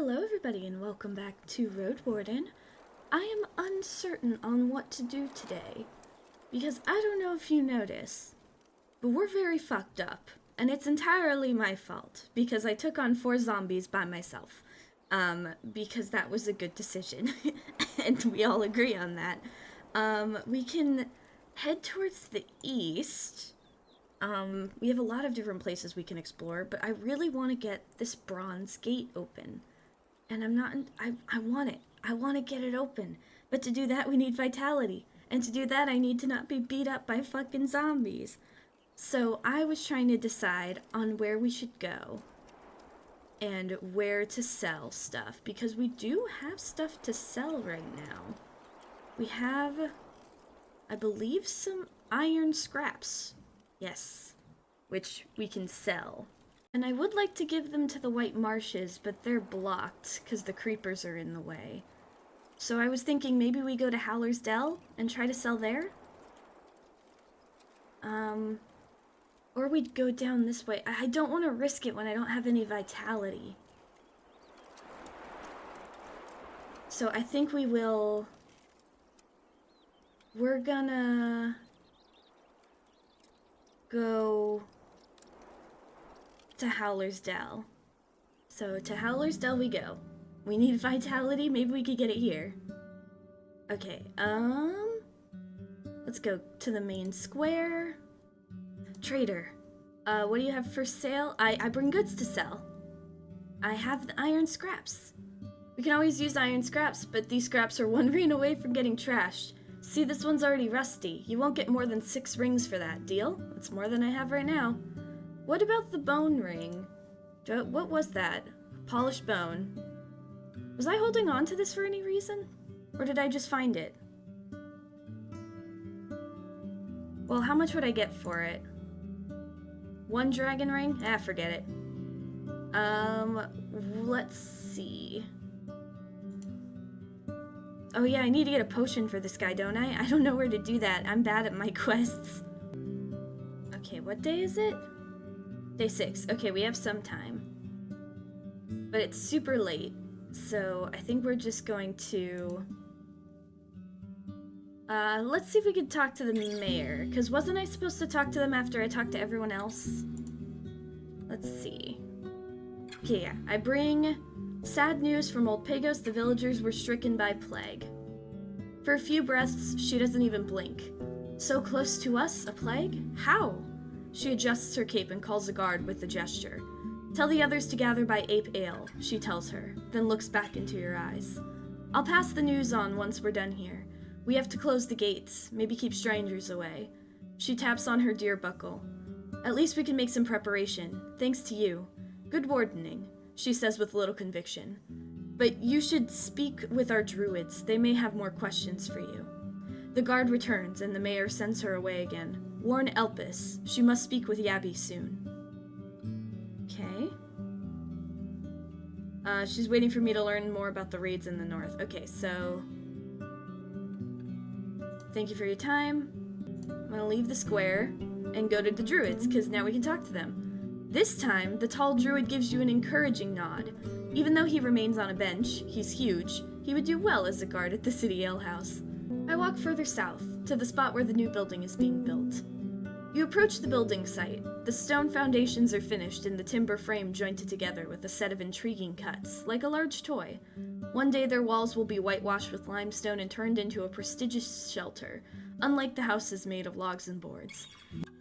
Hello everybody and welcome back to Roadwarden. I am uncertain on what to do today, because I don't know if you notice, but we're very fucked up, and it's entirely my fault, because I took on 4 zombies by myself, because that was a good decision, and we all agree on that. We can head towards the east. We have a lot of different places we can explore, but I really want to get this bronze gate open. And I want it. I want to get it open. But to do that, we need vitality. And to do that, I need to not be beat up by fucking zombies. So I was trying to decide on where we should go. And where to sell stuff. Because we do have stuff to sell right now. We have, I believe, some iron scraps. Yes. Which we can sell. And I would like to give them to the White Marshes, but they're blocked because the creepers are in the way. So I was thinking maybe we go to Howler's Dell and try to sell there? Or we'd go down this way. I don't want to risk it when I don't have any vitality. So I think we're gonna go to Howler's Dell. So to Howler's Dell we go. We need vitality, maybe we could get it here. Okay, let's go to the main square. Trader, what do you have for sale? I bring goods to sell. I have the iron scraps. We can always use iron scraps, but these scraps are 1 ring away from getting trashed. See, this one's already rusty. You won't get more than 6 rings for that. Deal? That's more than I have right now. What about the bone ring? What was that? Polished bone. Was I holding on to this for any reason? Or did I just find it? Well, how much would I get for it? 1 dragon ring? Ah, forget it. Let's see. Oh yeah, I need to get a potion for this guy, don't I? I don't know where to do that. I'm bad at my quests. Okay, what day is it? Day 6. Okay, we have some time. But it's super late, so I think we're just going to... let's see if we could talk to the mayor, because wasn't I supposed to talk to them after I talked to everyone else? Let's see. Okay, yeah. I bring sad news from Old Pagos. The villagers were stricken by plague. For a few breaths, she doesn't even blink. So close to us, a plague? How? She adjusts her cape and calls a guard with a gesture. Tell the others to gather by Ape Ale, she tells her, then looks back into your eyes. I'll pass the news on once we're done here. We have to close the gates, maybe keep strangers away. She taps on her deer buckle. At least we can make some preparation, thanks to you. Good wardening, she says with little conviction. But you should speak with our druids, they may have more questions for you. The guard returns, and the mayor sends her away again. Warn Elpis. She must speak with Yabby soon. Okay. She's waiting for me to learn more about the raids in the north. Okay, so... Thank you for your time. I'm gonna leave the square and go to the druids, because now we can talk to them. This time, the tall druid gives you an encouraging nod. Even though he remains on a bench, he's huge, he would do well as a guard at the city alehouse. I walk further south, to the spot where the new building is being built. You approach the building site. The stone foundations are finished and the timber frame jointed together with a set of intriguing cuts, like a large toy. One day their walls will be whitewashed with limestone and turned into a prestigious shelter, unlike the houses made of logs and boards.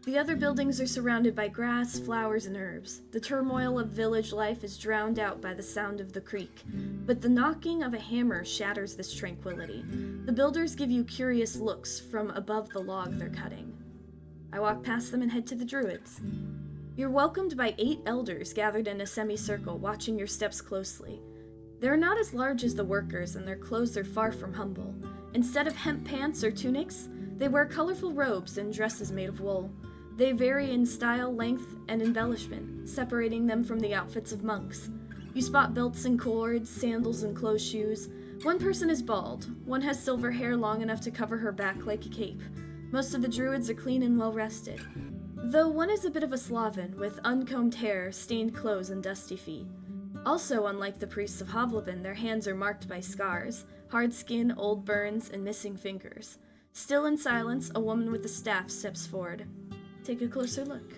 The other buildings are surrounded by grass, flowers, and herbs. The turmoil of village life is drowned out by the sound of the creek, but the knocking of a hammer shatters this tranquility. The builders give you curious looks from above the log they're cutting. I walk past them and head to the druids. You're welcomed by 8 elders gathered in a semicircle, watching your steps closely. They're not as large as the workers, and their clothes are far from humble. Instead of hemp pants or tunics, they wear colorful robes and dresses made of wool. They vary in style, length, and embellishment, separating them from the outfits of monks. You spot belts and cords, sandals and closed shoes. One person is bald. One has silver hair long enough to cover her back like a cape. Most of the druids are clean and well-rested. Though one is a bit of a sloven, with uncombed hair, stained clothes, and dusty feet. Also, unlike the priests of Hovleben, their hands are marked by scars, hard skin, old burns, and missing fingers. Still in silence, a woman with a staff steps forward. Take a closer look.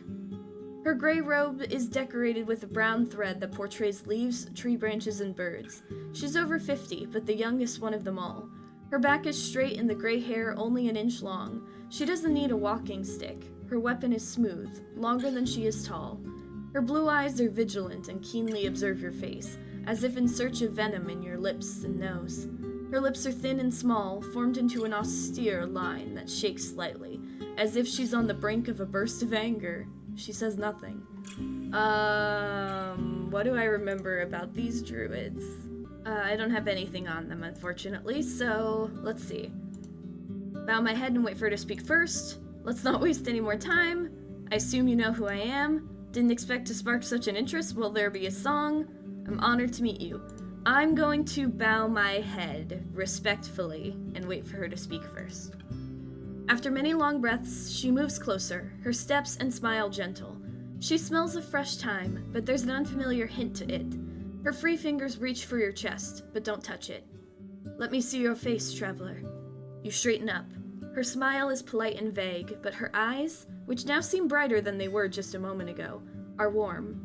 Her gray robe is decorated with a brown thread that portrays leaves, tree branches, and birds. She's over 50, but the youngest one of them all. Her back is straight and the gray hair only an inch long. She doesn't need a walking stick. Her weapon is smooth, longer than she is tall. Her blue eyes are vigilant and keenly observe your face, as if in search of venom in your lips and nose. Her lips are thin and small, formed into an austere line that shakes slightly, as if she's on the brink of a burst of anger. She says nothing. What do I remember about these druids? I don't have anything on them, unfortunately, so let's see. Bow my head and wait for her to speak first. Let's not waste any more time. I assume you know who I am. Didn't expect to spark such an interest. Will there be a song? I'm honored to meet you. I'm going to bow my head respectfully and wait for her to speak first. After many long breaths, she moves closer, her steps and smile gentle. She smells of fresh thyme, but there's an unfamiliar hint to it. Her free fingers reach for your chest, but don't touch it. Let me see your face, traveler. You straighten up. Her smile is polite and vague, but her eyes, which now seem brighter than they were just a moment ago, are warm.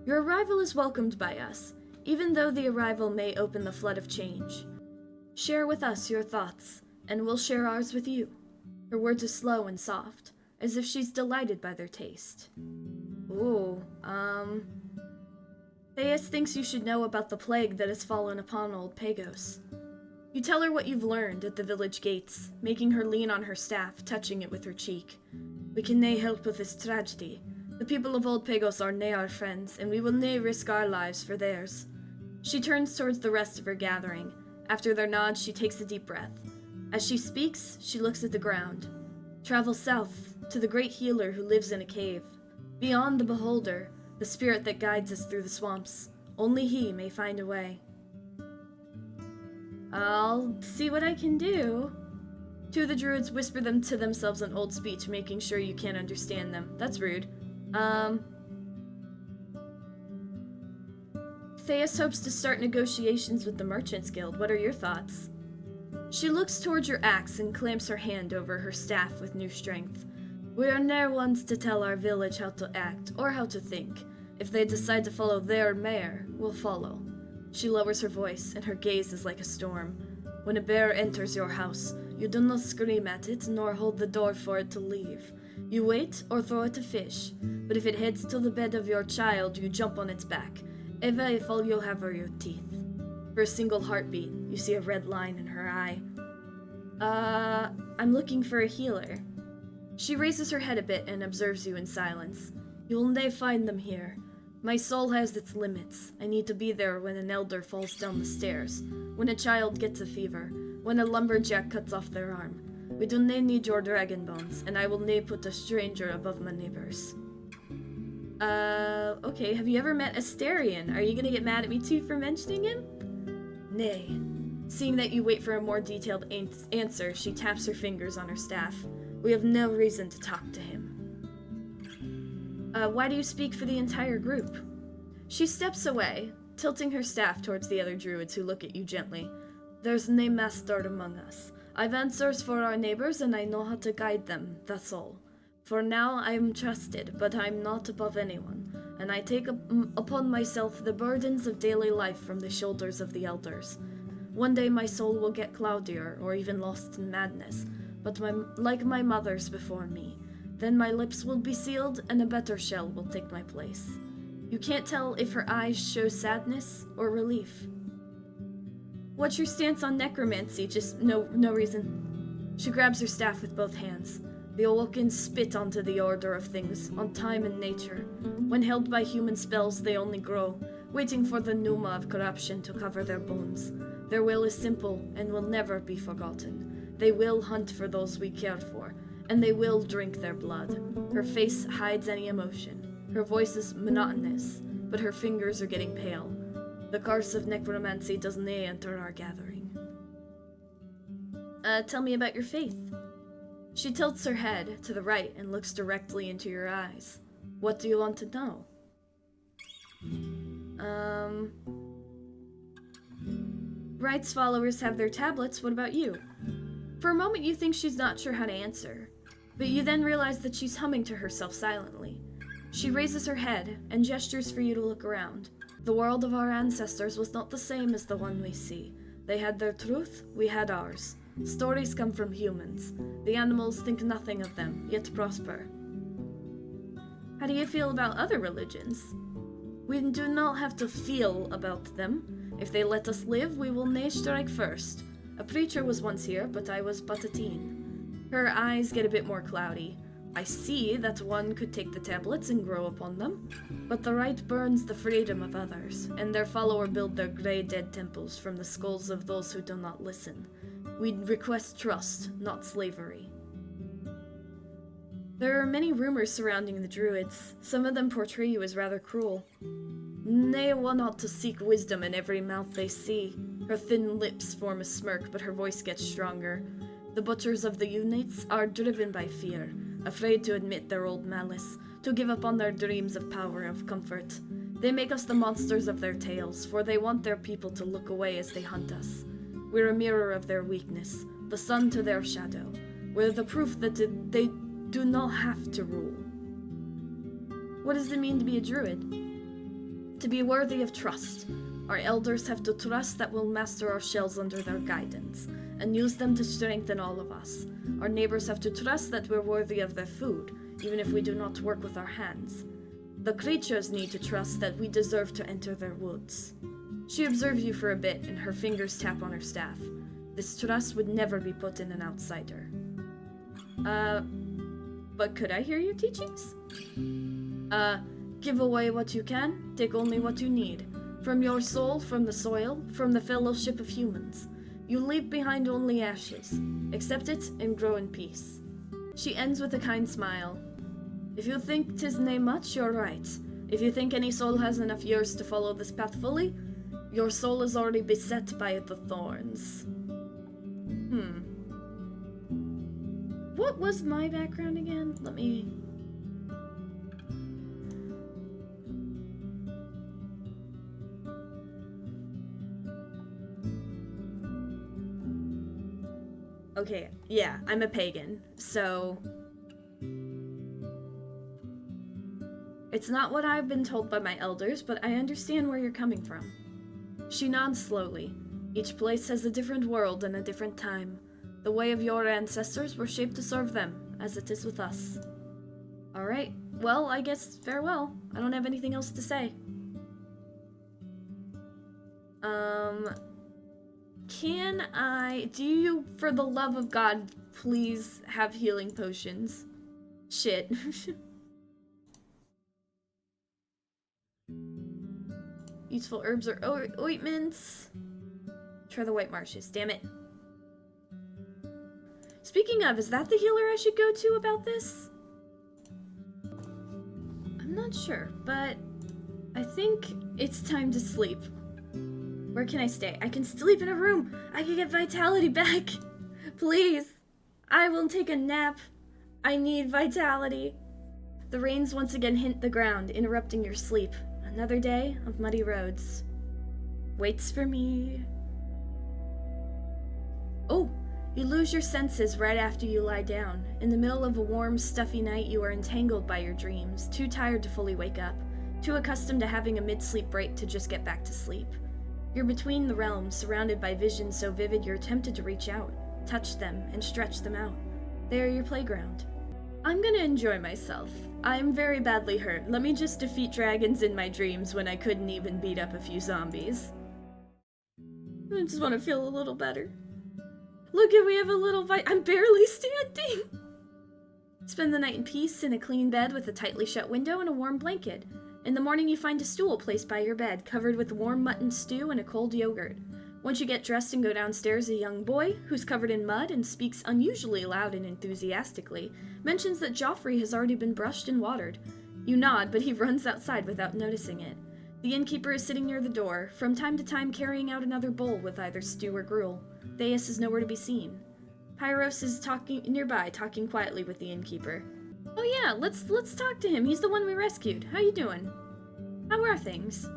Your arrival is welcomed by us, even though the arrival may open the flood of change. Share with us your thoughts, and we'll share ours with you. Her words are slow and soft, as if she's delighted by their taste. Ooh, Theus thinks you should know about the plague that has fallen upon old Pagos. You tell her what you've learned at the village gates, making her lean on her staff, touching it with her cheek. We can nae help with this tragedy. The people of old Pagos are nae our friends, and we will nae risk our lives for theirs. She turns towards the rest of her gathering. After their nods, she takes a deep breath. As she speaks, she looks at the ground. Travel south, to the great healer who lives in a cave. Beyond the beholder, the spirit that guides us through the swamps. Only he may find a way. I'll see what I can do. Two of the druids whisper them to themselves in old speech, making sure you can't understand them. That's rude. Theus hopes to start negotiations with the Merchants Guild. What are your thoughts? She looks towards your axe and clamps her hand over her staff with new strength. We are ne'er ones to tell our village how to act or how to think. If they decide to follow their mayor, we'll follow. She lowers her voice, and her gaze is like a storm. When a bear enters your house, you do not scream at it, nor hold the door for it to leave. You wait, or throw it a fish, but if it heads to the bed of your child, you jump on its back, even if all you have are your teeth. For a single heartbeat, you see a red line in her eye. I'm looking for a healer. She raises her head a bit and observes you in silence. You'll nae find them here. My soul has its limits. I need to be there when an elder falls down the stairs, when a child gets a fever, when a lumberjack cuts off their arm. We do nae need your dragon bones, and I will nae put a stranger above my neighbors. Okay, have you ever met Asterion? Are you gonna get mad at me too for mentioning him? Nay. Seeing that you wait for a more detailed answer, she taps her fingers on her staff. We have no reason to talk to him. Why do you speak for the entire group? She steps away, tilting her staff towards the other druids who look at you gently. There's nae master among us. I've answers for our neighbors and I know how to guide them, that's all. For now I am trusted, but I'm not above anyone, and I take upon myself the burdens of daily life from the shoulders of the elders. One day my soul will get cloudier, or even lost in madness, but like my mother's before me. Then my lips will be sealed, and a better shell will take my place. You can't tell if her eyes show sadness or relief. What's your stance on necromancy? Just no reason. She grabs her staff with both hands. The awoken spit onto the order of things, on time and nature. When held by human spells, they only grow, waiting for the pneuma of corruption to cover their bones. Their will is simple and will never be forgotten. They will hunt for those we care for, and they will drink their blood. Her face hides any emotion. Her voice is monotonous, but her fingers are getting pale. The curse of necromancy does nae enter our gathering. Tell me about your faith. She tilts her head to the right and looks directly into your eyes. What do you want to know? Wright's followers have their tablets, what about you? For a moment you think she's not sure how to answer, but you then realize that she's humming to herself silently. She raises her head and gestures for you to look around. The world of our ancestors was not the same as the one we see. They had their truth, we had ours. Stories come from humans. The animals think nothing of them, yet prosper. How do you feel about other religions? We do not have to feel about them. If they let us live, we will nae strike first. A preacher was once here, but I was but a teen. Her eyes get a bit more cloudy. I see that one could take the tablets and grow upon them, but the right burns the freedom of others, and their follower build their grey dead temples from the skulls of those who do not listen. We request trust, not slavery. There are many rumors surrounding the druids. Some of them portray you as rather cruel. They want not to seek wisdom in every mouth they see. Her thin lips form a smirk, but her voice gets stronger. The butchers of the units are driven by fear, afraid to admit their old malice, to give up on their dreams of power and of comfort. They make us the monsters of their tales, for they want their people to look away as they hunt us. We're a mirror of their weakness, the sun to their shadow. We're the proof that they do not have to rule. What does it mean to be a druid? To be worthy of trust. Our elders have to trust that we'll master our shells under their guidance, and use them to strengthen all of us. Our neighbors have to trust that we're worthy of their food, even if we do not work with our hands. The creatures need to trust that we deserve to enter their woods. She observes you for a bit, and her fingers tap on her staff. This trust would never be put in an outsider. But could I hear your teachings? Give away what you can, take only what you need. From your soul, from the soil, from the fellowship of humans. You leave behind only ashes. Accept it and grow in peace. She ends with a kind smile. If you think 'tis nae much, you're right. If you think any soul has enough years to follow this path fully, your soul is already beset by the thorns. What was my background again? Let me... Okay, yeah, I'm a pagan, so... It's not what I've been told by my elders, but I understand where you're coming from. She nods slowly. Each place has a different world and a different time. The way of your ancestors were shaped to serve them, as it is with us. Alright, well, I guess farewell. I don't have anything else to say. Do you, for the love of God, please have healing potions? Shit. Useful herbs or ointments. Try the White Marshes, damn it. Speaking of, is that the healer I should go to about this? I'm not sure, but I think it's time to sleep. Where can I stay? I can sleep in a room. I can get vitality back. Please. I will take a nap. I need vitality. The rains once again hint the ground, interrupting your sleep. Another day of muddy roads waits for me. Oh, you lose your senses right after you lie down. In the middle of a warm, stuffy night, you are entangled by your dreams, too tired to fully wake up, too accustomed to having a mid-sleep break to just get back to sleep. You're between the realms, surrounded by visions so vivid you're tempted to reach out, touch them, and stretch them out. They are your playground. I'm gonna enjoy myself. I'm very badly hurt. Let me just defeat dragons in my dreams when I couldn't even beat up a few zombies. I just want to feel a little better. Look, we have a little I'm barely standing! Spend the night in peace in a clean bed with a tightly shut window and a warm blanket. In the morning you find a stool placed by your bed, covered with warm mutton stew and a cold yogurt. Once you get dressed and go downstairs, a young boy, who's covered in mud and speaks unusually loud and enthusiastically, mentions that Joffrey has already been brushed and watered. You nod, but he runs outside without noticing it. The innkeeper is sitting near the door, from time to time carrying out another bowl with either stew or gruel. Theus is nowhere to be seen. Pyros is nearby, talking quietly with the innkeeper. Oh yeah, let's talk to him. He's the one we rescued. How you doing? How are things?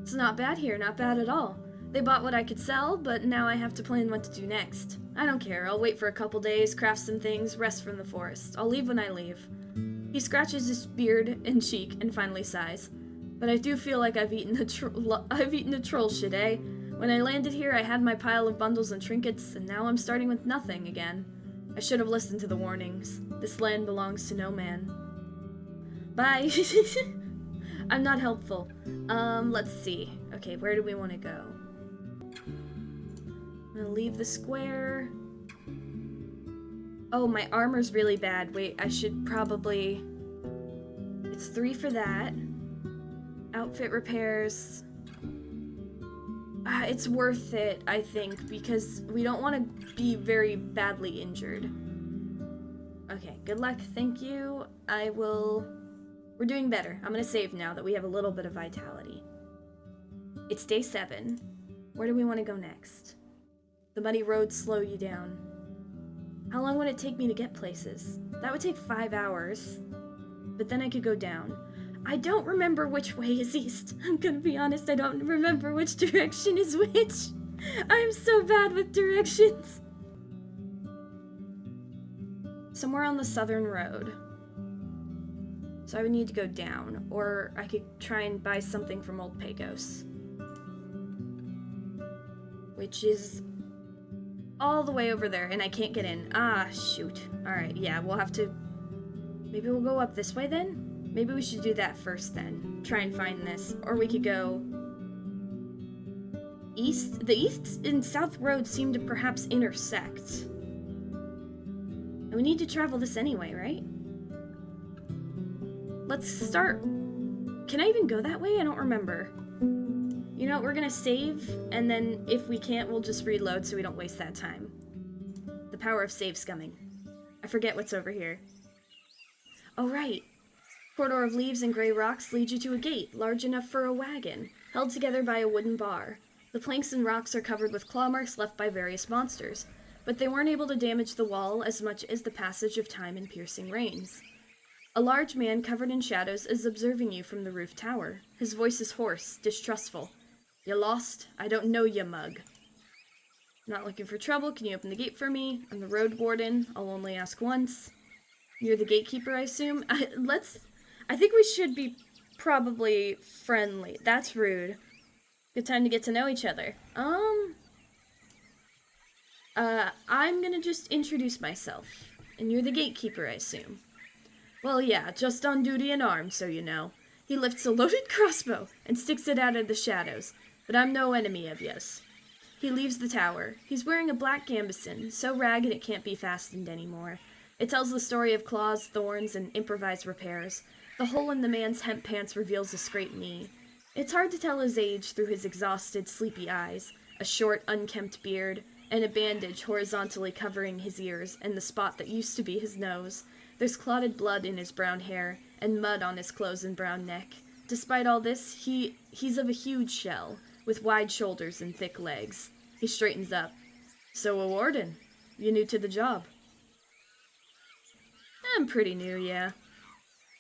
It's not bad here, not bad at all. They bought what I could sell, but now I have to plan what to do next. I don't care, I'll wait for a couple days, craft some things, rest from the forest. I'll leave when I leave. He scratches his beard and cheek and finally sighs. But I do feel like I've eaten a troll shit, eh? When I landed here, I had my pile of bundles and trinkets, and now I'm starting with nothing again. I should have listened to the warnings. This land belongs to no man. Bye. I'm not helpful. Let's see. Okay, where do we want to go? I'm gonna leave the square. Oh, my armor's really bad. Wait, I should probably... It's 3 for that. Outfit repairs. It's worth it, I think, because we don't want to be very badly injured. Okay, good luck, thank you. We're doing better. I'm gonna save now that we have a little bit of vitality. It's day 7. Where do we want to go next? The muddy roads slow you down. How long would it take me to get places? That would take 5 hours. But then I could go down. I don't remember which way is east. I'm gonna be honest, I don't remember which direction is which. I'm so bad with directions. Somewhere on the southern road. So I would need to go down, or I could try and buy something from Old Pagos. Which is all the way over there, and I can't get in. Ah, shoot. Alright, yeah, we'll have to... Maybe we'll go up this way then? Maybe we should do that first then. Try and find this. Or we could go... east? The east and south roads seem to perhaps intersect. And we need to travel this anyway, right? Let's start... Can I even go that way? I don't remember. You know what, we're gonna save, and then if we can't, we'll just reload so we don't waste that time. The power of save scumming. I forget what's over here. Oh, right. Corridor of leaves and gray rocks lead you to a gate, large enough for a wagon, held together by a wooden bar. The planks and rocks are covered with claw marks left by various monsters, but they weren't able to damage the wall as much as the passage of time and piercing rains. A large man covered in shadows is observing you from the roof tower. His voice is hoarse, distrustful. You lost? I don't know you, mug. Not looking for trouble. Can you open the gate for me? I'm the Roadwarden. I'll only ask once. You're the gatekeeper, I assume? I think we should be probably friendly. That's rude. Good time to get to know each other. I'm gonna just introduce myself. And you're the gatekeeper, I assume. Well, yeah, just on duty and armed, so you know. He lifts a loaded crossbow and sticks it out of the shadows, but I'm no enemy of yours. He leaves the tower. He's wearing a black gambeson, so ragged it can't be fastened anymore. It tells the story of claws, thorns, and improvised repairs. The hole in the man's hemp pants reveals a scraped knee. It's hard to tell his age through his exhausted, sleepy eyes, a short, unkempt beard, and a bandage horizontally covering his ears and the spot that used to be his nose. There's clotted blood in his brown hair, and mud on his clothes and brown neck. Despite all this, he's of a huge shell, with wide shoulders and thick legs. He straightens up. So a warden. You new to the job? I'm pretty new, yeah.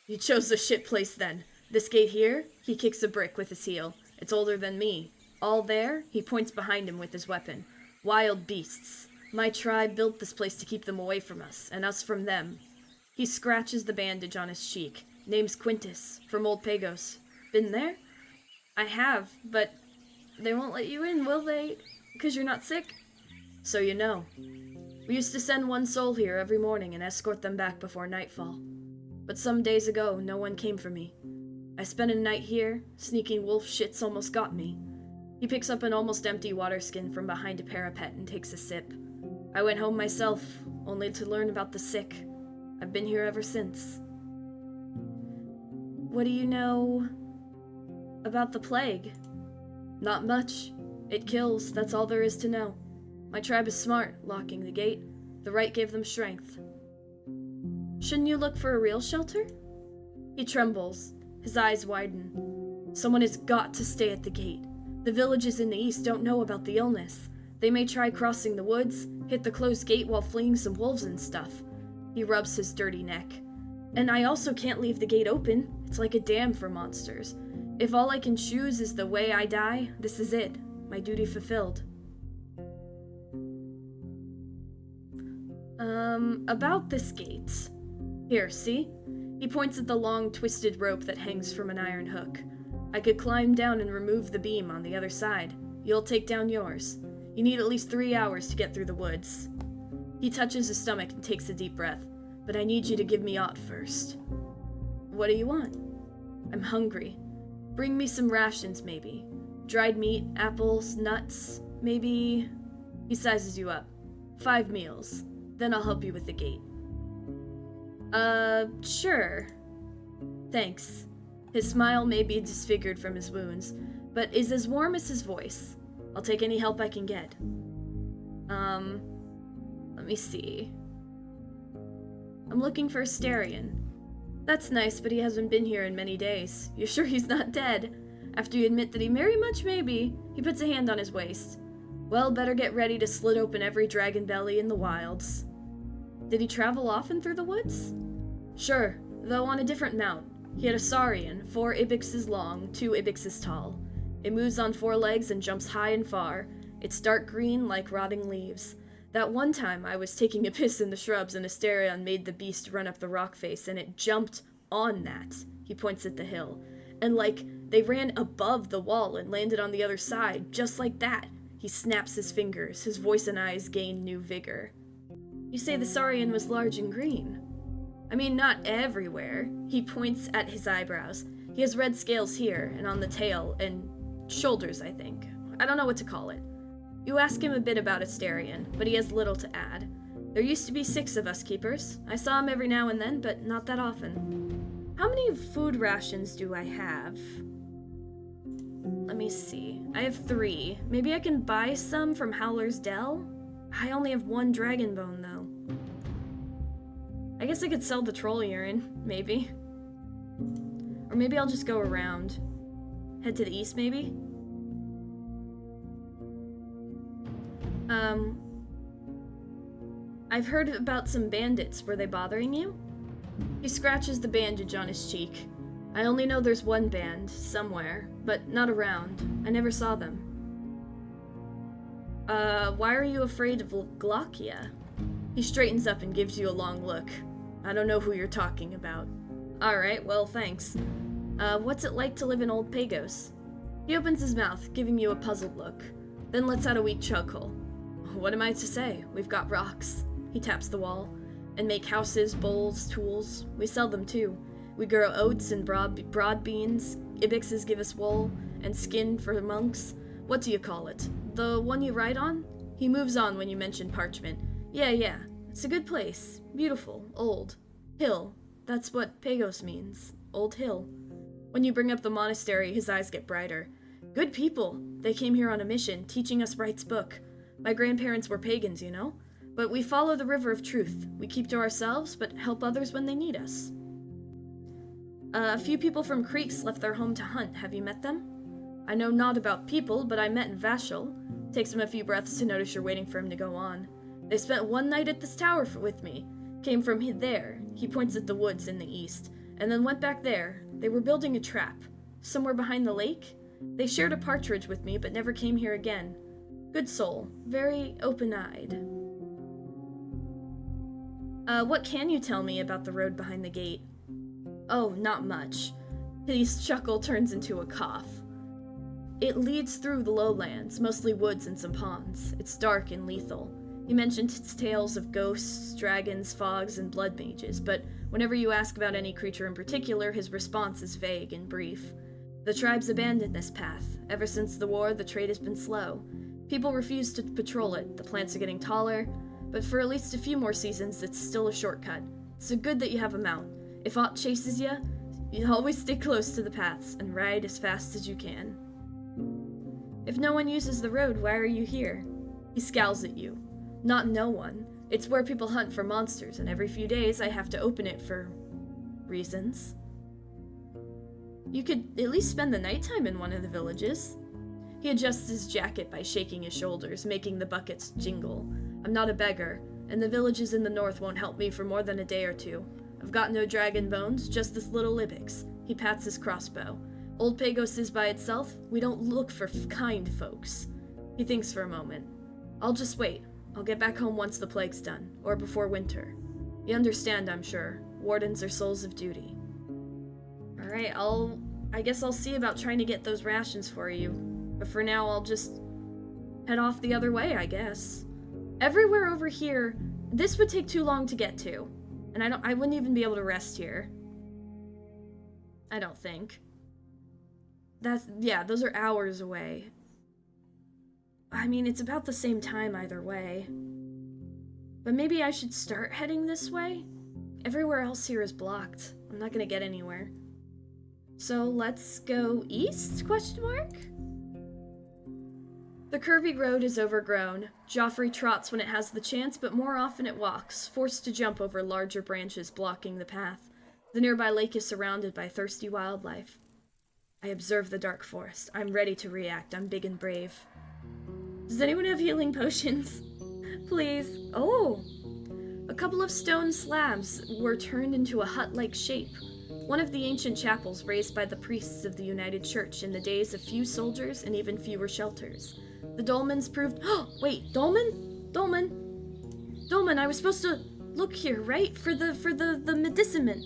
You chose a shit place then. This gate here, he kicks a brick with his heel. It's older than me. All there, he points behind him with his weapon. Wild beasts. My tribe built this place to keep them away from us, and us from them. He scratches the bandage on his cheek. Name's Quintus, from Old Pagos. Been there? I have, but they won't let you in, will they? 'Cause you're not sick? So you know. We used to send one soul here every morning and escort them back before nightfall. But some days ago, no one came for me. I spent a night here, sneaking wolf shits almost got me. He picks up an almost empty water skin from behind a parapet and takes a sip. I went home myself, only to learn about the sick. I've been here ever since. What do you know about the plague? Not much. It kills, that's all there is to know. My tribe is smart, locking the gate. The right gave them strength. Shouldn't you look for a real shelter? He trembles. His eyes widen. Someone has got to stay at the gate. The villages in the east don't know about the illness. They may try crossing the woods, hit the closed gate while fleeing some wolves and stuff. He rubs his dirty neck. And I also can't leave the gate open. It's like a dam for monsters. If all I can choose is the way I die, this is it. My duty fulfilled. About this gate. Here, see? He points at the long, twisted rope that hangs from an iron hook. I could climb down and remove the beam on the other side. You'll take down yours. You need at least 3 hours to get through the woods. He touches his stomach and takes a deep breath. But I need you to give me aught first. What do you want? I'm hungry. Bring me some rations, maybe. Dried meat, apples, nuts, maybe... He sizes you up. 5 meals. Then I'll help you with the gate. Sure. Thanks. His smile may be disfigured from his wounds, but is as warm as his voice. I'll take any help I can get. Let me see. I'm looking for Asterion. That's nice, but he hasn't been here in many days. You're sure he's not dead? After you admit that he very much may be, he puts a hand on his waist. Well, better get ready to slit open every dragon belly in the wilds. Did he travel often through the woods? Sure, though on a different mount. He had a saurian, 4 ibixes long, 2 ibixes tall. It moves on 4 legs and jumps high and far. It's dark green like rotting leaves. That one time I was taking a piss in the shrubs and Asterion made the beast run up the rock face and it jumped on that. He points at the hill. And they ran above the wall and landed on the other side, just like that. He snaps his fingers. His voice and eyes gain new vigor. You say the saurian was large and green. I mean, not everywhere. He points at his eyebrows. He has red scales here, and on the tail, and shoulders, I think. I don't know what to call it. You ask him a bit about Asterion, but he has little to add. There used to be 6 of us keepers. I saw him every now and then, but not that often. How many food rations do I have? Let me see. I have 3. Maybe I can buy some from Howler's Dell? I only have 1 dragon bone, though. I guess I could sell the troll urine, maybe. Or maybe I'll just go around. Head to the east, maybe? I've heard about some bandits. Were they bothering you? He scratches the bandage on his cheek. I only know there's one band, somewhere, but not around. I never saw them. Why are you afraid of Glockia? He straightens up and gives you a long look. I don't know who you're talking about. Alright, well, thanks. What's it like to live in Old Pagos? He opens his mouth, giving you a puzzled look, then lets out a weak chuckle. What am I to say? We've got rocks. He taps the wall. And make houses, bowls, tools. We sell them too. We grow oats and broad beans. Ibixes give us wool, and skin for monks. What do you call it? The one you ride on? He moves on when you mention parchment. Yeah. It's a good place. Beautiful. Old. Hill. That's what Pagos means. Old hill. When you bring up the monastery, his eyes get brighter. Good people. They came here on a mission, teaching us Wright's book. My grandparents were pagans, you know? But we follow the river of truth. We keep to ourselves, but help others when they need us. A few people from Creeks left their home to hunt. Have you met them? I know not about people, but I met in Vashel. Takes him a few breaths to notice you're waiting for him to go on. They spent one night at this tower with me. Came from there. He points at the woods in the east. And then went back there. They were building a trap. Somewhere behind the lake? They shared a partridge with me, but never came here again. Good soul. Very open-eyed. What can you tell me about the road behind the gate? Oh, not much. His chuckle turns into a cough. It leads through the lowlands, mostly woods and some ponds. It's dark and lethal. He mentioned tales of ghosts, dragons, fogs, and blood mages, but whenever you ask about any creature in particular, his response is vague and brief. The tribes abandoned this path. Ever since the war, the trade has been slow. People refuse to patrol it. The plants are getting taller, but for at least a few more seasons, it's still a shortcut. So good that you have a mount. If aught chases you always stay close to the paths and ride as fast as you can. If no one uses the road, why are you here? He scowls at you. Not no one. It's where people hunt for monsters, and every few days I have to open it for reasons. You could at least spend the nighttime in one of the villages. He adjusts his jacket by shaking his shoulders, making the buckets jingle. I'm not a beggar, and the villages in the north won't help me for more than a day or two. I've got no dragon bones, just this little ibix. He pats his crossbow. Old Pagos is by itself. We don't look for kind folks. He thinks for a moment. I'll just wait. I'll get back home once the plague's done, or before winter. You understand, I'm sure. Wardens are souls of duty. Alright, I guess I'll see about trying to get those rations for you. But for now, I'll just head off the other way, I guess. Everywhere over here, this would take too long to get to. And I wouldn't even be able to rest here. I don't think. Yeah, those are hours away. I mean, it's about the same time either way. But maybe I should start heading this way? Everywhere else here is blocked. I'm not gonna get anywhere. So let's go east, question mark? The curvy road is overgrown. Joffrey trots when it has the chance, but more often it walks, forced to jump over larger branches blocking the path. The nearby lake is surrounded by thirsty wildlife. I observe the dark forest. I'm ready to react. I'm big and brave. Does anyone have healing potions? Please. Oh! A couple of stone slabs were turned into a hut-like shape. One of the ancient chapels raised by the priests of the United Church in the days of few soldiers and even fewer shelters. The dolmens proved— oh, wait, dolmen? Dolmen, I was supposed to look here, right? For the medicament.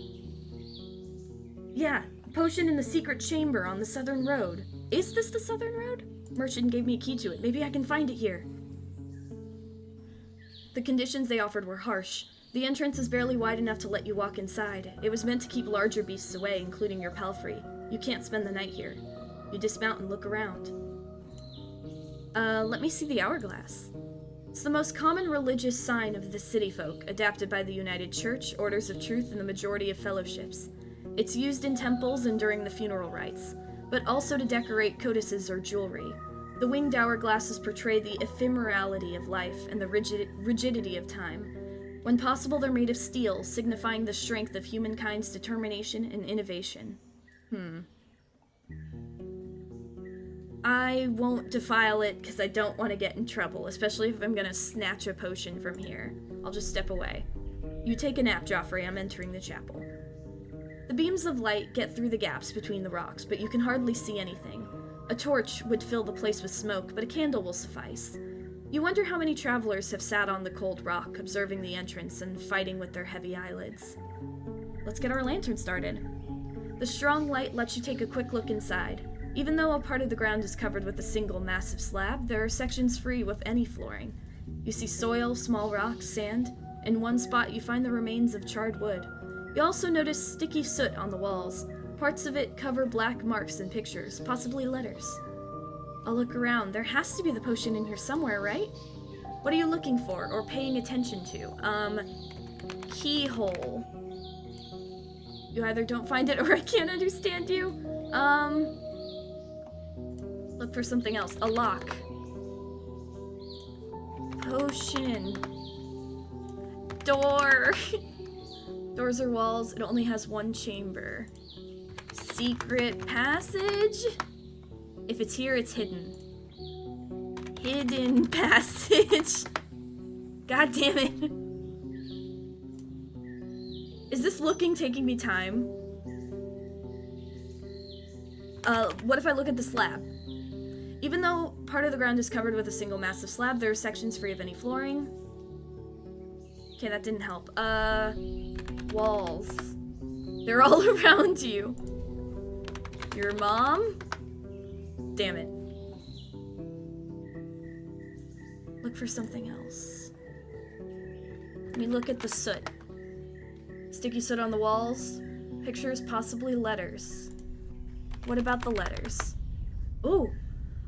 Yeah, potion in the secret chamber on the southern road. Is this the southern road? Merchant gave me a key to it. Maybe I can find it here. The conditions they offered were harsh. The entrance is barely wide enough to let you walk inside. It was meant to keep larger beasts away, including your palfrey. You can't spend the night here. You dismount and look around. Let me see the hourglass. It's the most common religious sign of the city folk, adapted by the United Church, Orders of Truth, and the majority of fellowships. It's used in temples and during the funeral rites, but also to decorate codices or jewelry. The winged hourglasses portray the ephemerality of life and the rigidity of time. When possible, they're made of steel, signifying the strength of humankind's determination and innovation. I won't defile it because I don't want to get in trouble, especially if I'm gonna snatch a potion from here. I'll just step away. You take a nap, Joffrey. I'm entering the chapel. The beams of light get through the gaps between the rocks, but you can hardly see anything. A torch would fill the place with smoke, but a candle will suffice. You wonder how many travelers have sat on the cold rock, observing the entrance and fighting with their heavy eyelids. Let's get our lantern started. The strong light lets you take a quick look inside. Even though a part of the ground is covered with a single massive slab, there are sections free with any flooring. You see soil, small rocks, sand. In one spot, you find the remains of charred wood. You also notice sticky soot on the walls. Parts of it cover black marks and pictures, possibly letters. I'll look around. There has to be the potion in here somewhere, right? What are you looking for or paying attention to? Keyhole. You either don't find it or I can't understand you. Look for something else. A lock. Potion. Door. Doors are walls. It only has one chamber. Secret passage? If it's here, it's hidden. Hidden passage. God damn it. Is this looking taking me time? What if I look at the slab? Even though part of the ground is covered with a single massive slab, there are sections free of any flooring. Okay, that didn't help. Walls. They're all around you. Your mom? Damn it. Look for something else. Let me look at the soot. Sticky soot on the walls. Pictures, possibly letters. What about the letters? Ooh!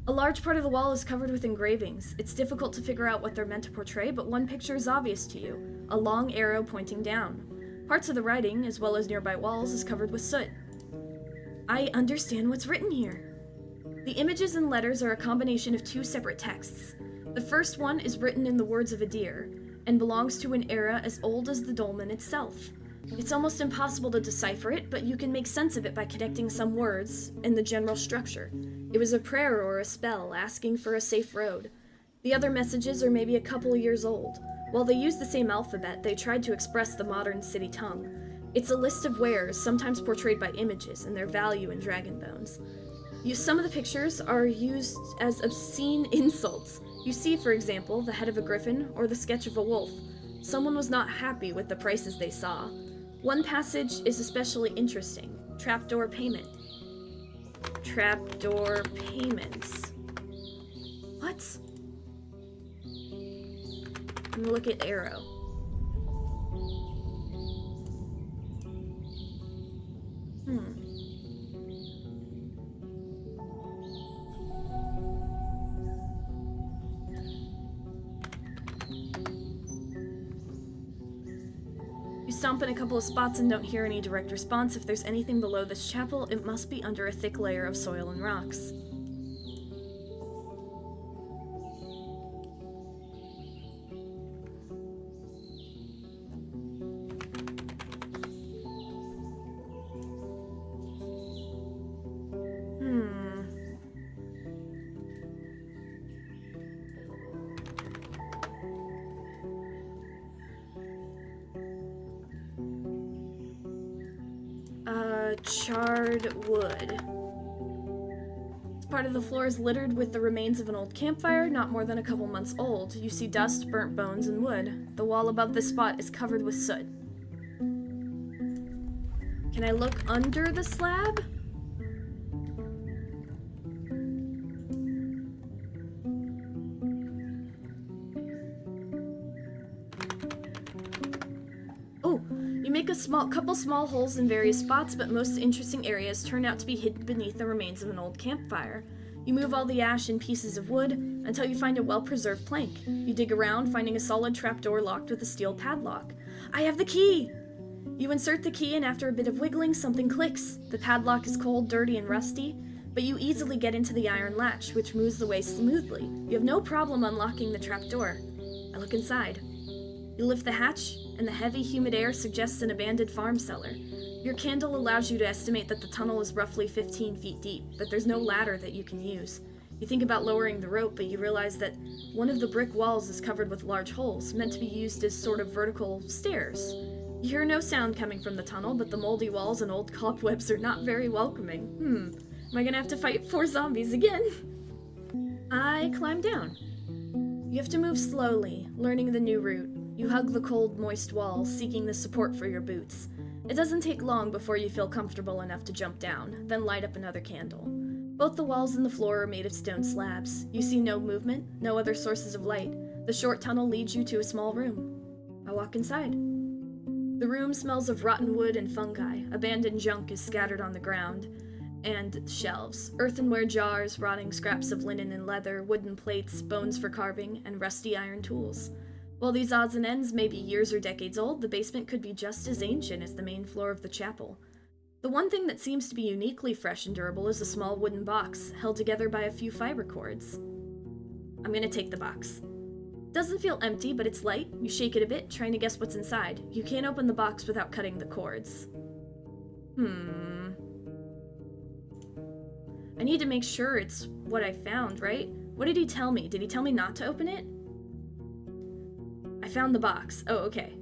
A large part of the wall is covered with engravings. It's difficult to figure out what they're meant to portray, but one picture is obvious to you. A long arrow pointing down. Parts of the writing, as well as nearby walls, is covered with soot. I understand what's written here. The images and letters are a combination of two separate texts. The first one is written in the words of a deer, and belongs to an era as old as the dolmen itself. It's almost impossible to decipher it, but you can make sense of it by connecting some words and the general structure. It was a prayer or a spell asking for a safe road. The other messages are maybe a couple years old. While they use the same alphabet, they tried to express the modern city tongue. It's a list of wares, sometimes portrayed by images and their value in dragon bones. Some of the pictures are used as obscene insults. You see, for example, the head of a griffin or the sketch of a wolf. Someone was not happy with the prices they saw. One passage is especially interesting. Trapdoor payment. Trapdoor payments. What? I'm gonna look at arrow. You stomp in a couple of spots and don't hear any direct response. If there's anything below this chapel, it must be under a thick layer of soil and rocks. Charred wood. Part of the floor is littered with the remains of an old campfire, not more than a couple months old. You see dust, burnt bones, and wood. The wall above this spot is covered with soot. Can I look under the slab? Make a couple small holes in various spots, but most interesting areas turn out to be hidden beneath the remains of an old campfire. You move all the ash and pieces of wood until you find a well-preserved plank. You dig around, finding a solid trapdoor locked with a steel padlock. I have the key! You insert the key, and after a bit of wiggling, something clicks. The padlock is cold, dirty, and rusty, but you easily get into the iron latch, which moves the way smoothly. You have no problem unlocking the trapdoor. I look inside. You lift the hatch, and the heavy, humid air suggests an abandoned farm cellar. Your candle allows you to estimate that the tunnel is roughly 15 feet deep, but there's no ladder that you can use. You think about lowering the rope, but you realize that one of the brick walls is covered with large holes, meant to be used as sort of vertical stairs. You hear no sound coming from the tunnel, but the moldy walls and old cobwebs are not very welcoming. Am I gonna have to fight 4 zombies again? I climb down. You have to move slowly, learning the new route. You hug the cold, moist walls, seeking the support for your boots. It doesn't take long before you feel comfortable enough to jump down, then light up another candle. Both the walls and the floor are made of stone slabs. You see no movement, no other sources of light. The short tunnel leads you to a small room. I walk inside. The room smells of rotten wood and fungi. Abandoned junk is scattered on the ground. And shelves. Earthenware jars, rotting scraps of linen and leather, wooden plates, bones for carving, and rusty iron tools. While these odds and ends may be years or decades old, the basement could be just as ancient as the main floor of the chapel. The one thing that seems to be uniquely fresh and durable is a small wooden box, held together by a few fiber cords. I'm gonna take the box. Doesn't feel empty, but it's light. You shake it a bit, trying to guess what's inside. You can't open the box without cutting the cords. I need to make sure it's what I found, right? What did he tell me? Did he tell me not to open it? I found the box. Oh, okay.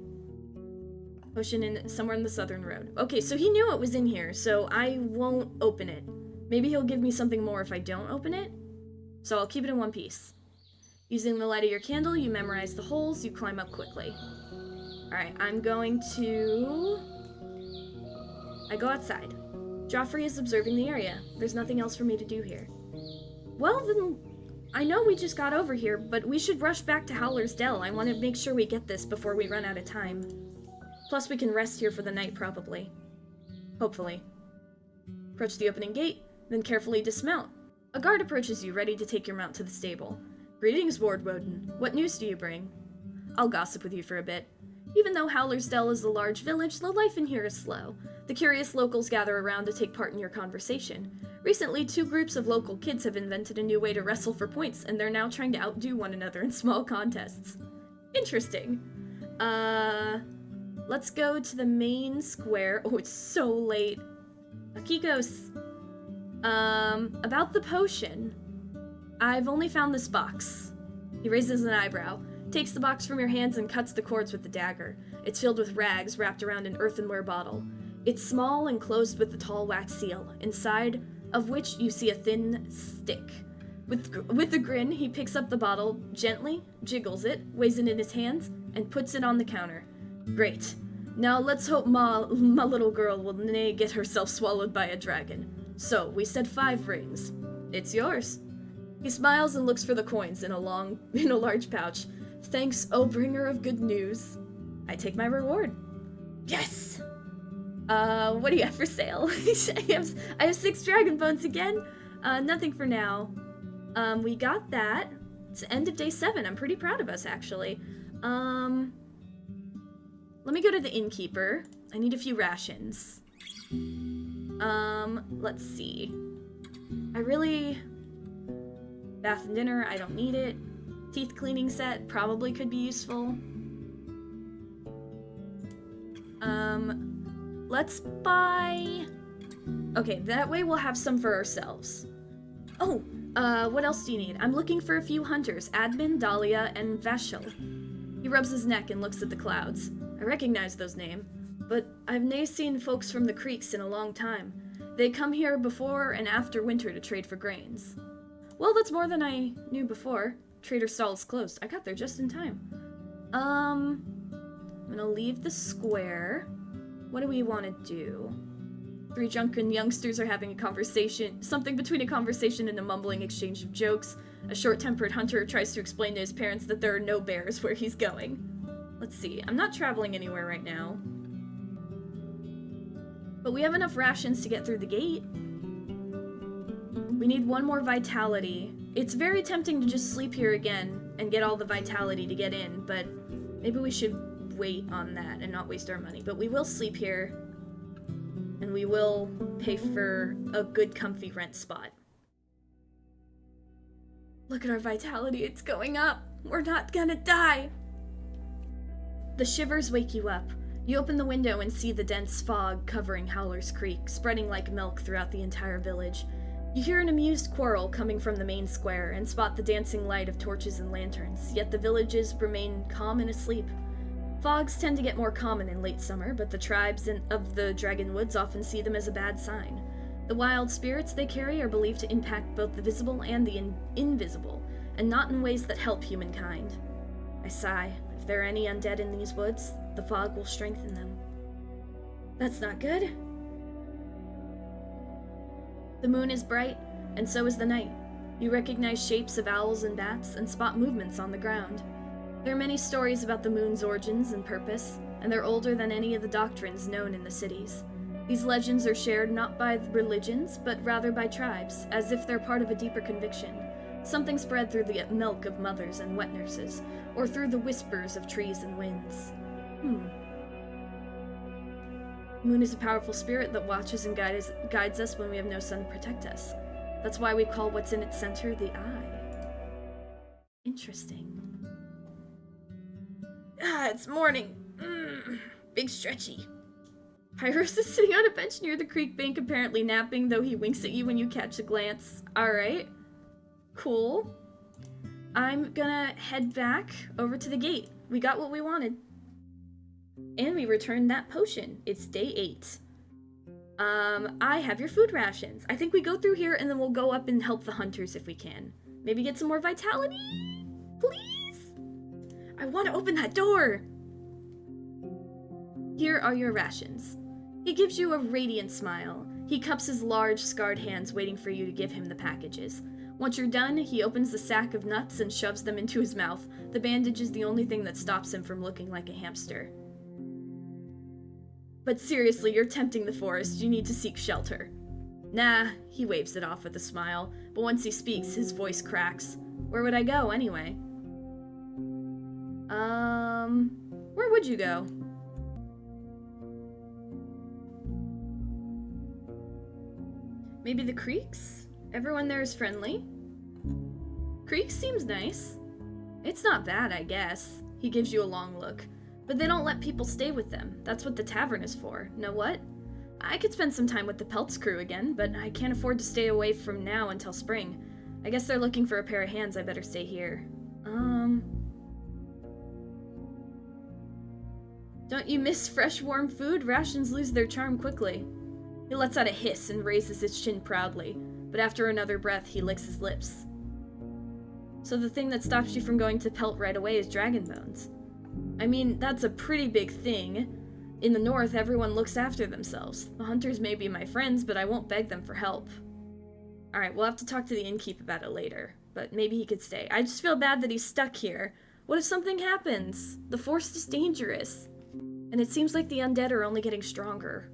Ocean in somewhere in the southern road. Okay, so he knew it was in here, so I won't open it. Maybe he'll give me something more if I don't open it. So I'll keep it in one piece. Using the light of your candle, you memorize the holes, you climb up quickly. Alright, I'm going to... I go outside. Joffrey is observing the area. There's nothing else for me to do here. Well, then... I know we just got over here, but we should rush back to Howler's Dell. I want to make sure we get this before we run out of time. Plus, we can rest here for the night, probably. Hopefully. Approach the opening gate, then carefully dismount. A guard approaches you, ready to take your mount to the stable. Greetings, Roadwarden. What news do you bring? I'll gossip with you for a bit. Even though Howler's Dell is a large village, the life in here is slow. The curious locals gather around to take part in your conversation. Recently, 2 groups of local kids have invented a new way to wrestle for points, and they're now trying to outdo one another in small contests. Interesting. Let's go to the main square. Oh, it's so late. Akikos. About the potion. I've only found this box. He raises an eyebrow. takes the box from your hands and cuts the cords with the dagger. It's filled with rags wrapped around an earthenware bottle. It's small and closed with a tall wax seal, inside of which you see a thin stick. With a grin, he picks up the bottle, gently jiggles it, weighs it in his hands, and puts it on the counter. Great. Now let's hope my little girl will nae get herself swallowed by a dragon. So, we said 5 rings. It's yours. He smiles and looks for the coins in a large pouch. Thanks, O bringer of good news. I take my reward. Yes! What do you have for sale? I have 6 dragon bones again. Nothing for now. We got that. It's the end of day 7. I'm pretty proud of us, actually. Let me go to the innkeeper. I need a few rations. Let's see. Bath and dinner, I don't need it. Teeth cleaning set, probably could be useful. Let's buy... Okay, that way we'll have some for ourselves. Oh, what else do you need? I'm looking for a few hunters, Admin, Dahlia, and Vashel. He rubs his neck and looks at the clouds. I recognize those names, but I've nae seen folks from the creeks in a long time. They come here before and after winter to trade for grains. Well, that's more than I knew before. Trader stall's closed. I got there just in time. I'm gonna leave the square. What do we want to do? 3 drunken youngsters are having a conversation, something between a conversation and a mumbling exchange of jokes. A short-tempered hunter tries to explain to his parents that there are no bears where he's going. Let's see, I'm not traveling anywhere right now. But we have enough rations to get through the gate. We need 1 more vitality. It's very tempting to just sleep here again and get all the vitality to get in, but maybe we should wait on that and not waste our money. But we will sleep here, and we will pay for a good comfy rent spot. Look at our vitality, it's going up. We're not gonna die. The shivers wake you up. You open the window and see the dense fog covering Howler's Creek, spreading like milk throughout the entire village. You hear an amused quarrel coming from the main square and spot the dancing light of torches and lanterns, yet the villages remain calm and asleep. Fogs tend to get more common in late summer, but the tribes of the Dragon Woods often see them as a bad sign. The wild spirits they carry are believed to impact both the visible and the invisible, and not in ways that help humankind. I sigh. If there are any undead in these woods, the fog will strengthen them. That's not good. The moon is bright, and so is the night. You recognize shapes of owls and bats, and spot movements on the ground. There are many stories about the moon's origins and purpose, and they're older than any of the doctrines known in the cities. These legends are shared not by religions, but rather by tribes, as if they're part of a deeper conviction. Something spread through the milk of mothers and wet nurses, or through the whispers of trees and winds. Moon is a powerful spirit that watches and guides us when we have no sun to protect us. That's why we call what's in its center the eye. Interesting. It's morning. Big stretchy. Pyros is sitting on a bench near the creek bank, apparently napping, though he winks at you when you catch a glance. Alright. Cool. I'm gonna head back over to the gate. We got what we wanted. And we returned that potion. It's day 8. I have your food rations. I think we go through here and then we'll go up and help the hunters if we can. Maybe get some more vitality? Please? I want to open that door! Here are your rations. He gives you a radiant smile. He cups his large, scarred hands, waiting for you to give him the packages. Once you're done, he opens the sack of nuts and shoves them into his mouth. The bandage is the only thing that stops him from looking like a hamster. But seriously, you're tempting the forest. You need to seek shelter. Nah, he waves it off with a smile, but once he speaks, his voice cracks. Where would I go, anyway? Where would you go? Maybe the creeks? Everyone there is friendly. Creek seems nice. It's not bad, I guess. He gives you a long look. But they don't let people stay with them. That's what the tavern is for. Know what? I could spend some time with the Peltz crew again, but I can't afford to stay away from now until spring. I guess they're looking for a pair of hands. I better stay here. Don't you miss fresh, warm food? Rations lose their charm quickly. He lets out a hiss and raises his chin proudly, but after another breath, he licks his lips. So the thing that stops you from going to Pelt right away is dragon bones. I mean, that's a pretty big thing. In the north, everyone looks after themselves. The hunters may be my friends, but I won't beg them for help. Alright, we'll have to talk to the innkeep about it later, but maybe he could stay. I just feel bad that he's stuck here. What if something happens? The forest is dangerous. And it seems like the undead are only getting stronger.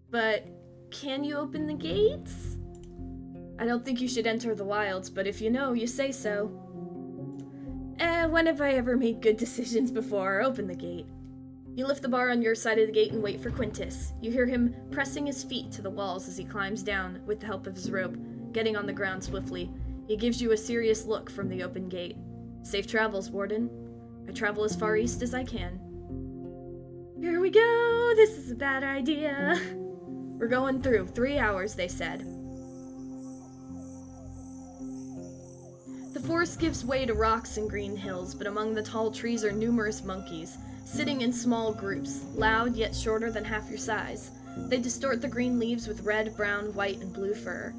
But can you open the gates? I don't think you should enter the wilds, but if you know, you say so. When have I ever made good decisions before? Open the gate. You lift the bar on your side of the gate and wait for Quintus. You hear him pressing his feet to the walls as he climbs down with the help of his rope, getting on the ground swiftly. He gives you a serious look from the open gate. Safe travels, Warden. I travel as far east as I can. Here we go! This is a bad idea. We're going through. 3 hours, they said. The forest gives way to rocks and green hills, but among the tall trees are numerous monkeys, sitting in small groups, loud yet shorter than half your size. They distort the green leaves with red, brown, white, and blue fur.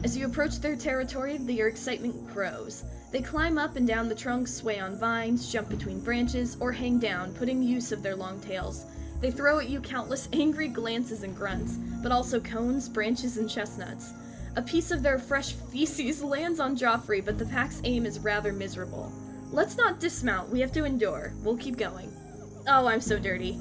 As you approach their territory, your excitement grows. They climb up and down the trunks, sway on vines, jump between branches, or hang down, putting use of their long tails. They throw at you countless angry glances and grunts, but also cones, branches, and chestnuts. A piece of their fresh feces lands on Joffrey, but the pack's aim is rather miserable. Let's not dismount, we have to endure. We'll keep going. Oh, I'm so dirty.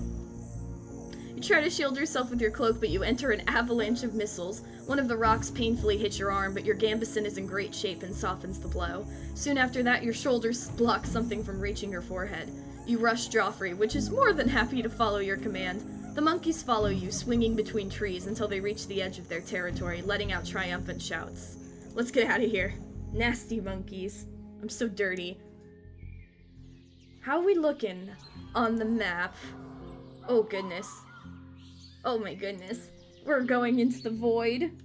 You try to shield yourself with your cloak, but you enter an avalanche of missiles. One of the rocks painfully hits your arm, but your gambeson is in great shape and softens the blow. Soon after that, your shoulders block something from reaching your forehead. You rush Joffrey, which is more than happy to follow your command. The monkeys follow you, swinging between trees until they reach the edge of their territory, letting out triumphant shouts. Let's get out of here. Nasty monkeys. I'm so dirty. How are we looking on the map? Oh goodness. Oh my goodness. We're going into the void.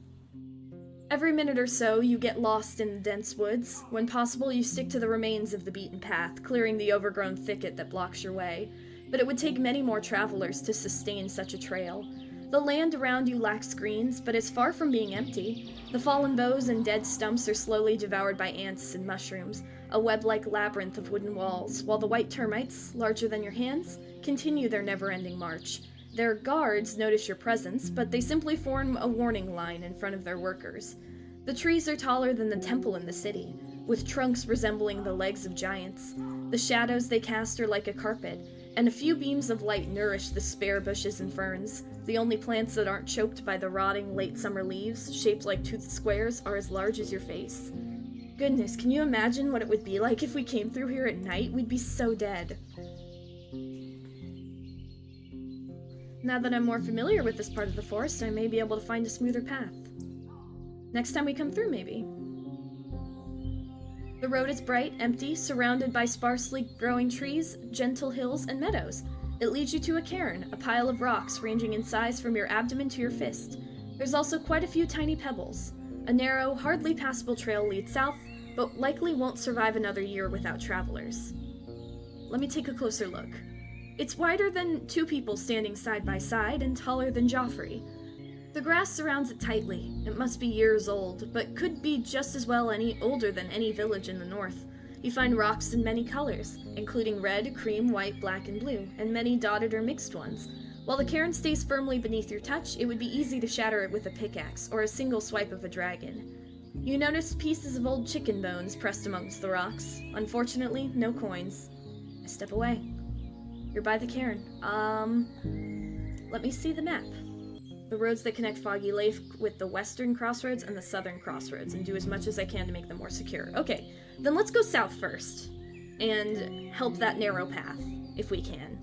Every minute or so, you get lost in the dense woods. When possible, you stick to the remains of the beaten path, clearing the overgrown thicket that blocks your way. But it would take many more travelers to sustain such a trail. The land around you lacks greens, but is far from being empty. The fallen boughs and dead stumps are slowly devoured by ants and mushrooms, a web-like labyrinth of wooden walls, while the white termites, larger than your hands, continue their never-ending march. Their guards notice your presence, but they simply form a warning line in front of their workers. The trees are taller than the temple in the city, with trunks resembling the legs of giants. The shadows they cast are like a carpet, and a few beams of light nourish the spare bushes and ferns. The only plants that aren't choked by the rotting late summer leaves, shaped like toothed squares, are as large as your face. Goodness, can you imagine what it would be like if we came through here at night? We'd be so dead. Now that I'm more familiar with this part of the forest, I may be able to find a smoother path. Next time we come through, maybe. The road is bright, empty, surrounded by sparsely growing trees, gentle hills, and meadows. It leads you to a cairn, a pile of rocks ranging in size from your abdomen to your fist. There's also quite a few tiny pebbles. A narrow, hardly passable trail leads south, but likely won't survive another year without travelers. Let me take a closer look. It's wider than two people standing side by side and taller than Joffrey. The grass surrounds it tightly. It must be years old, but could be just as well any older than any village in the north. You find rocks in many colors, including red, cream, white, black, and blue, and many dotted or mixed ones. While the cairn stays firmly beneath your touch, it would be easy to shatter it with a pickaxe or a single swipe of a dragon. You notice pieces of old chicken bones pressed amongst the rocks. Unfortunately, no coins. I step away. You're by the cairn. Let me see the map. The roads that connect Foggy Lake with the western crossroads and the southern crossroads, and do as much as I can to make them more secure. Okay, then let's go south first, and help that narrow path, if we can.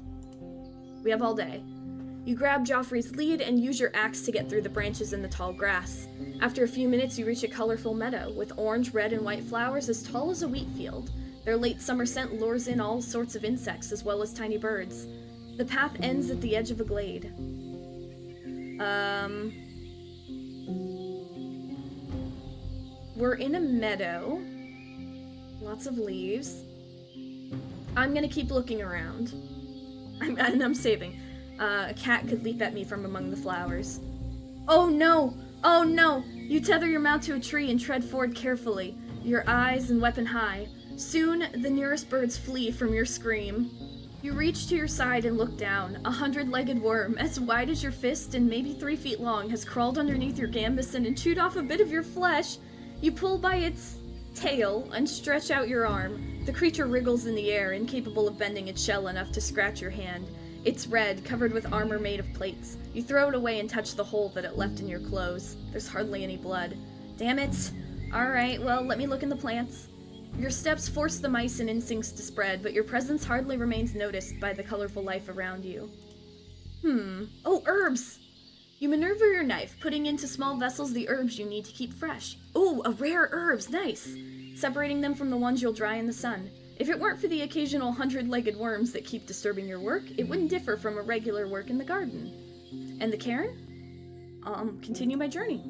We have all day. You grab Joffrey's lead and use your axe to get through the branches in the tall grass. After a few minutes, you reach a colorful meadow, with orange, red, and white flowers as tall as a wheat field. Their late summer scent lures in all sorts of insects, as well as tiny birds. The path ends at the edge of a glade. We're in a meadow. Lots of leaves. I'm gonna keep looking around. I'm saving. A cat could leap at me from among the flowers. Oh no! Oh no! You tether your mount to a tree and tread forward carefully, your eyes and weapon high. Soon, the nearest birds flee from your scream. You reach to your side and look down. A 100-legged worm, as wide as your fist and maybe 3 feet long, has crawled underneath your gambeson and chewed off a bit of your flesh. You pull by its tail and stretch out your arm. The creature wriggles in the air, incapable of bending its shell enough to scratch your hand. It's red, covered with armor made of plates. You throw it away and touch the hole that it left in your clothes. There's hardly any blood. Damn it. Alright, well, let me look in the plants. Your steps force the mice and instincts to spread, but your presence hardly remains noticed by the colorful life around you. Oh, herbs! You maneuver your knife, putting into small vessels the herbs you need to keep fresh. Oh, a rare herbs, nice! Separating them from the ones you'll dry in the sun. If it weren't for the occasional 100-legged worms that keep disturbing your work, it wouldn't differ from a regular work in the garden. And the cairn? Continue my journey.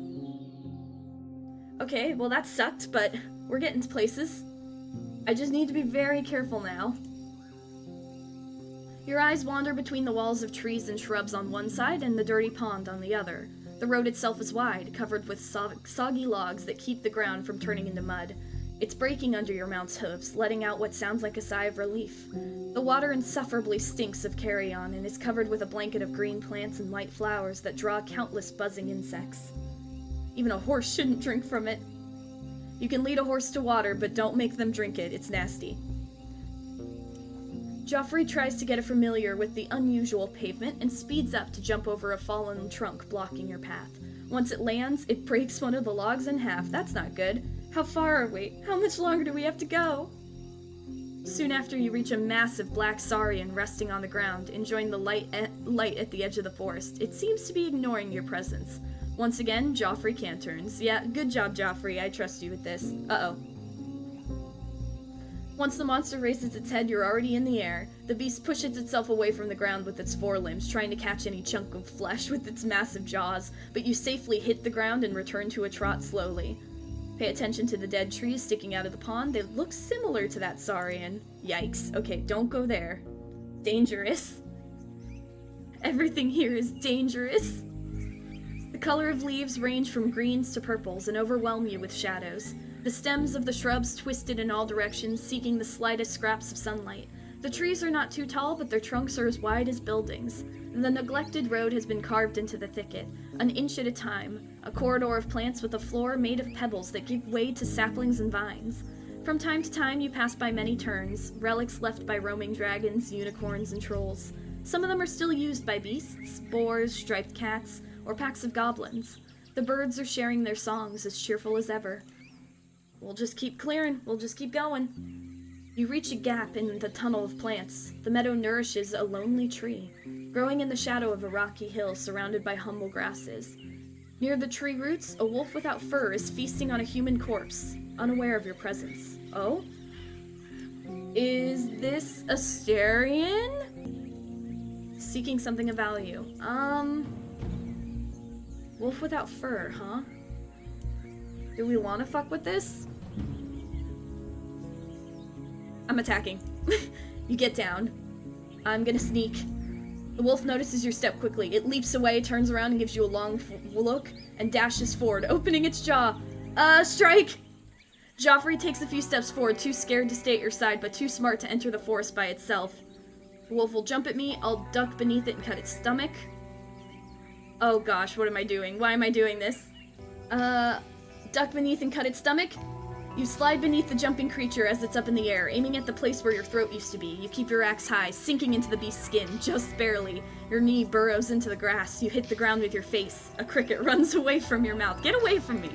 Okay, well that sucked, but we're getting to places. I just need to be very careful now. Your eyes wander between the walls of trees and shrubs on one side and the dirty pond on the other. The road itself is wide, covered with soggy logs that keep the ground from turning into mud. It's breaking under your mount's hooves, letting out what sounds like a sigh of relief. The water insufferably stinks of carrion and is covered with a blanket of green plants and white flowers that draw countless buzzing insects. Even a horse shouldn't drink from it. You can lead a horse to water, but don't make them drink it, it's nasty. Joffrey tries to get familiar with the unusual pavement and speeds up to jump over a fallen trunk blocking your path. Once it lands, it breaks one of the logs in half. That's not good. How far are we? How much longer do we have to go? Soon after, you reach a massive black saurian resting on the ground, enjoying the light at the edge of the forest. It seems to be ignoring your presence. Once again, Joffrey canturns. Yeah, good job, Joffrey. I trust you with this. Uh-oh. Once the monster raises its head, you're already in the air. The beast pushes itself away from the ground with its forelimbs, trying to catch any chunk of flesh with its massive jaws, but you safely hit the ground and return to a trot slowly. Pay attention to the dead trees sticking out of the pond. They look similar to that saurian. Yikes. Okay, don't go there. Dangerous. Everything here is dangerous. The color of leaves range from greens to purples and overwhelm you with shadows. The stems of the shrubs twisted in all directions, seeking the slightest scraps of sunlight. The trees are not too tall, but their trunks are as wide as buildings. The neglected road has been carved into the thicket, an inch at a time, a corridor of plants with a floor made of pebbles that give way to saplings and vines. From time to time, you pass by many turns, relics left by roaming dragons, unicorns, and trolls. Some of them are still used by beasts, boars, striped cats, or packs of goblins. The birds are sharing their songs as cheerful as ever. We'll just keep clearing. We'll just keep going. You reach a gap in the tunnel of plants. The meadow nourishes a lonely tree, growing in the shadow of a rocky hill surrounded by humble grasses. Near the tree roots, a wolf without fur is feasting on a human corpse, unaware of your presence. Oh? Is this a Starion? Seeking something of value. Wolf without fur, huh? Do we want to fuck with this? I'm attacking. You get down. I'm gonna sneak. The wolf notices your step quickly. It leaps away, turns around, and gives you a long look, and dashes forward, opening its jaw. Strike! Joffrey takes a few steps forward, too scared to stay at your side, but too smart to enter the forest by itself. The wolf will jump at me, I'll duck beneath it and cut its stomach. Oh gosh, what am I doing? Why am I doing this? Duck beneath and cut its stomach? You slide beneath the jumping creature as it's up in the air, aiming at the place where your throat used to be. You keep your axe high, sinking into the beast's skin, just barely. Your knee burrows into the grass. You hit the ground with your face. A cricket runs away from your mouth. Get away from me!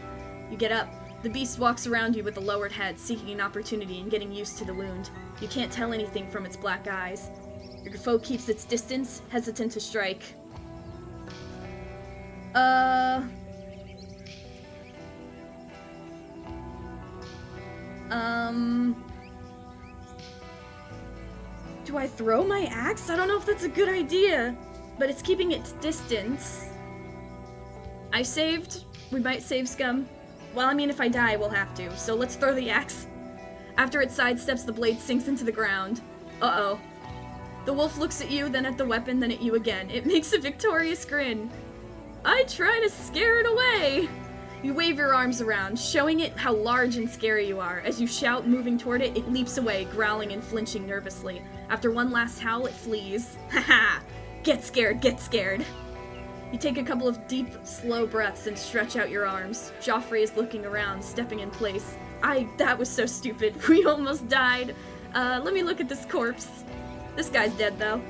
You get up. The beast walks around you with a lowered head, seeking an opportunity and getting used to the wound. You can't tell anything from its black eyes. Your foe keeps its distance, hesitant to strike. Do I throw my axe? I don't know if that's a good idea, but it's keeping its distance. I saved. We might save scum. Well, I mean, if I die, we'll have to, so let's throw the axe. After it sidesteps, the blade sinks into the ground. Uh-oh. The wolf looks at you, then at the weapon, then at you again. It makes a victorious grin. I try to scare it away! You wave your arms around, showing it how large and scary you are. As you shout, moving toward it, it leaps away, growling and flinching nervously. After one last howl, it flees. Haha! Get scared, get scared! You take a couple of deep, slow breaths and stretch out your arms. Joffrey is looking around, stepping in place. That was so stupid. We almost died. Let me look at this corpse. This guy's dead, though.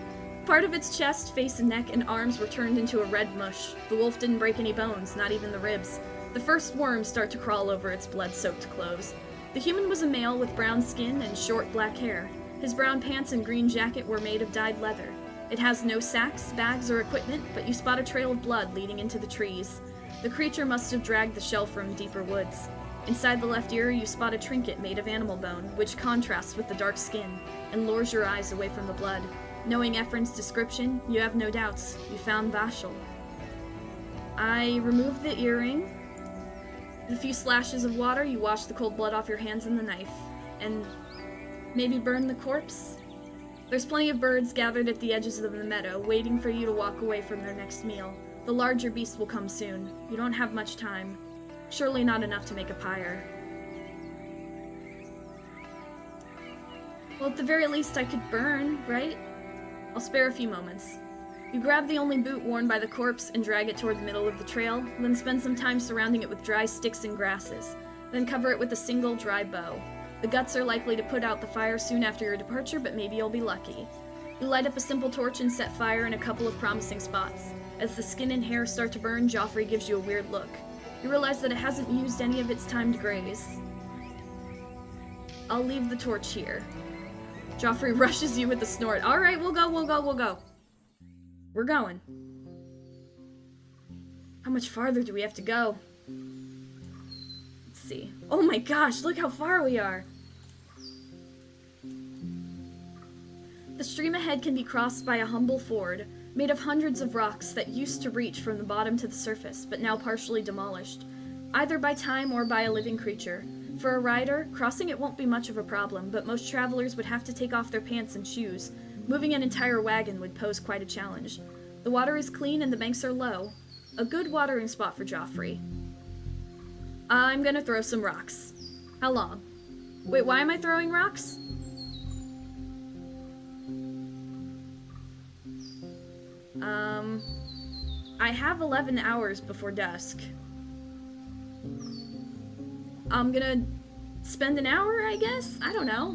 Part of its chest, face, and neck and arms were turned into a red mush. The wolf didn't break any bones, not even the ribs. The first worms start to crawl over its blood-soaked clothes. The human was a male with brown skin and short black hair. His brown pants and green jacket were made of dyed leather. It has no sacks, bags, or equipment, but you spot a trail of blood leading into the trees. The creature must have dragged the shell from deeper woods. Inside the left ear, you spot a trinket made of animal bone, which contrasts with the dark skin, and lures your eyes away from the blood. Knowing Ephron's description, you have no doubts. You found Vashel. I removed the earring. With a few slashes of water, you wash the cold blood off your hands and the knife. And maybe burn the corpse? There's plenty of birds gathered at the edges of the meadow, waiting for you to walk away from their next meal. The larger beasts will come soon. You don't have much time. Surely not enough to make a pyre. Well, at the very least I could burn, right? I'll spare a few moments. You grab the only boot worn by the corpse and drag it toward the middle of the trail, then spend some time surrounding it with dry sticks and grasses. Then cover it with a single dry bow. The guts are likely to put out the fire soon after your departure, but maybe you'll be lucky. You light up a simple torch and set fire in a couple of promising spots. As the skin and hair start to burn, Joffrey gives you a weird look. You realize that it hasn't used any of its time to graze. I'll leave the torch here. Joffrey rushes you with a snort. Alright, we'll go. We're going. How much farther do we have to go? Let's see. Oh my gosh, look how far we are! The stream ahead can be crossed by a humble ford, made of hundreds of rocks that used to reach from the bottom to the surface, but now partially demolished, either by time or by a living creature. For a rider, crossing it won't be much of a problem, but most travelers would have to take off their pants and shoes. Moving an entire wagon would pose quite a challenge. The water is clean and the banks are low. A good watering spot for Joffrey. I'm gonna throw some rocks. How long? Wait, why am I throwing rocks? I have 11 hours before dusk. I'm gonna spend an hour, I guess? I don't know.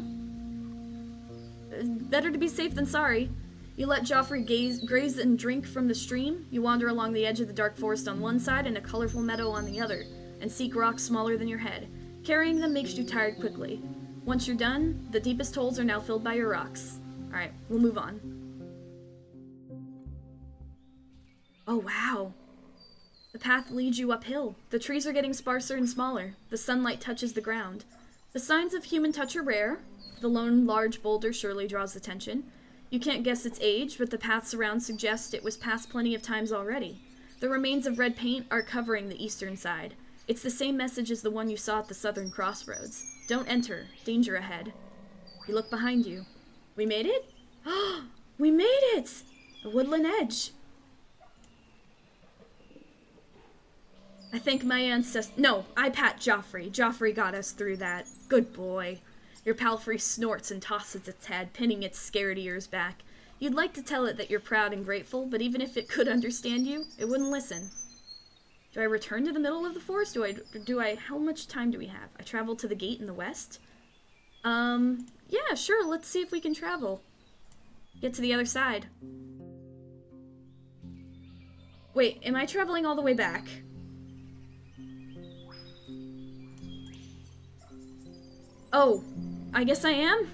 Better to be safe than sorry. You let Joffrey graze and drink from the stream. You wander along the edge of the dark forest on one side and a colorful meadow on the other, and seek rocks smaller than your head. Carrying them makes you tired quickly. Once you're done, the deepest holes are now filled by your rocks. Alright, we'll move on. Oh wow. The path leads you uphill. The trees are getting sparser and smaller. The sunlight touches the ground. The signs of human touch are rare. The lone large boulder surely draws attention. You can't guess its age, but the paths around suggest it was passed plenty of times already. The remains of red paint are covering the eastern side. It's the same message as the one you saw at the southern crossroads. Don't enter. Danger ahead. You look behind you. We made it? We made it! A woodland edge. I thank my ancestors. No, I pat Joffrey. Joffrey got us through that. Good boy. Your palfrey snorts and tosses its head, pinning its scared ears back. You'd like to tell it that you're proud and grateful, but even if it could understand you, it wouldn't listen. Do I return to the middle of the forest? How much time do we have? I travel to the gate in the west? Yeah, sure, let's see if we can travel. Get to the other side. Wait, am I traveling all the way back? Oh, I guess I am?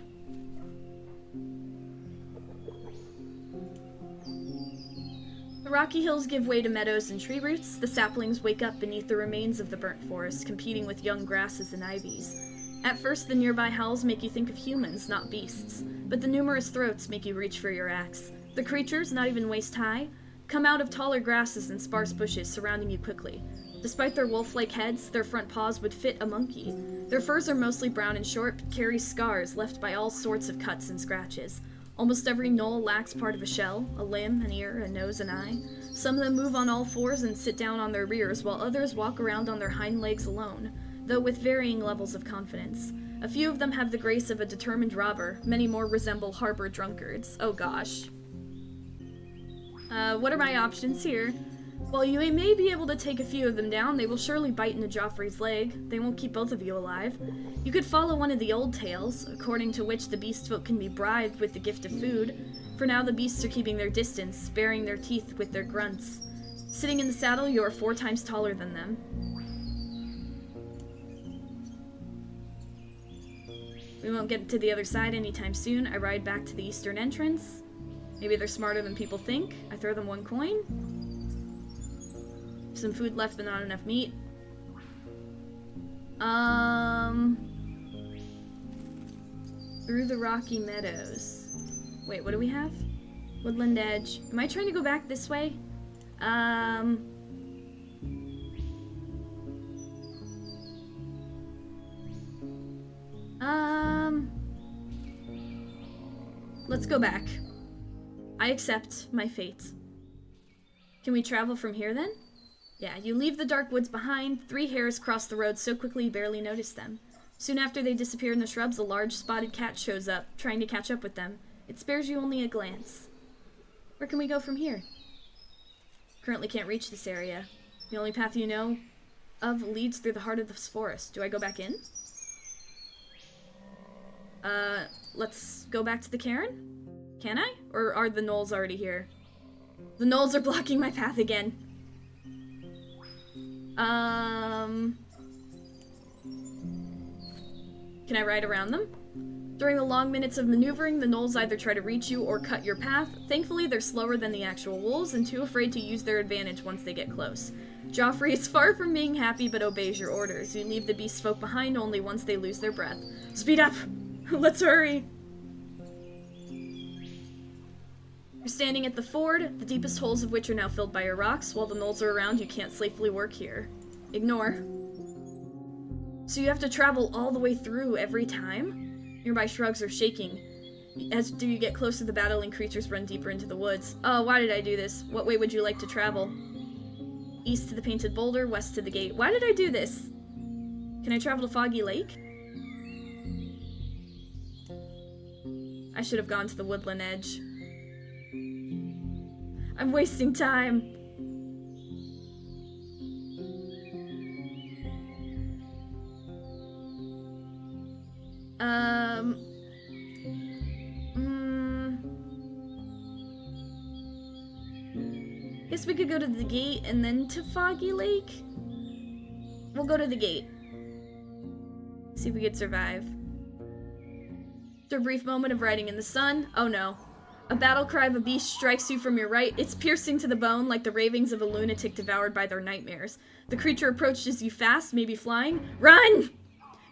The rocky hills give way to meadows and tree roots. The saplings wake up beneath the remains of the burnt forest, competing with young grasses and ivies. At first, the nearby howls make you think of humans, not beasts, but the numerous throats make you reach for your axe. The creatures, not even waist-high, come out of taller grasses and sparse bushes, surrounding you quickly. Despite their wolf-like heads, their front paws would fit a monkey. Their furs are mostly brown and short, but carry scars left by all sorts of cuts and scratches. Almost every gnoll lacks part of a shell, a limb, an ear, a nose, an eye. Some of them move on all fours and sit down on their rears, while others walk around on their hind legs alone, though with varying levels of confidence. A few of them have the grace of a determined robber, many more resemble harbor drunkards. Oh gosh. What are my options here? While you may be able to take a few of them down, they will surely bite into Joffrey's leg. They won't keep both of you alive. You could follow one of the old tales, according to which the beast folk can be bribed with the gift of food. For now, the beasts are keeping their distance, baring their teeth with their grunts. Sitting in the saddle, you are 4 times taller than them. We won't get to the other side anytime soon. I ride back to the eastern entrance. Maybe they're smarter than people think. I throw them 1 coin. Some food left, but not enough meat. Through the rocky meadows. Wait, what do we have? Woodland edge. Am I trying to go back this way? Let's go back. I accept my fate. Can we travel from here then? Yeah, you leave the dark woods behind. 3 hares cross the road so quickly you barely notice them. Soon after they disappear in the shrubs, a large spotted cat shows up, trying to catch up with them. It spares you only a glance. Where can we go from here? Currently can't reach this area. The only path you know of leads through the heart of this forest. Do I go back in? Let's go back to the cairn? Can I? Or are the gnolls already here? The gnolls are blocking my path again. Can I ride around them? During the long minutes of maneuvering, the gnolls either try to reach you or cut your path. Thankfully, they're slower than the actual wolves and too afraid to use their advantage once they get close. Joffrey is far from being happy but obeys your orders. You leave the beast folk behind only once they lose their breath. Speed up! Let's hurry! You're standing at the ford, the deepest holes of which are now filled by your rocks. While the gnolls are around, you can't safely work here. Ignore. So you have to travel all the way through every time? Nearby shrugs are shaking. As you get closer, the battling creatures run deeper into the woods. Oh, why did I do this? What way would you like to travel? East to the painted boulder, west to the gate. Why did I do this? Can I travel to Foggy Lake? I should have gone to the woodland edge. I'm wasting time. Guess we could go to the gate and then to Foggy Lake? We'll go to the gate. See if we could survive. After a brief moment of riding in the sun, oh no. A battle cry of a beast strikes you from your right. It's piercing to the bone like the ravings of a lunatic devoured by their nightmares. The creature approaches you fast, maybe flying. Run!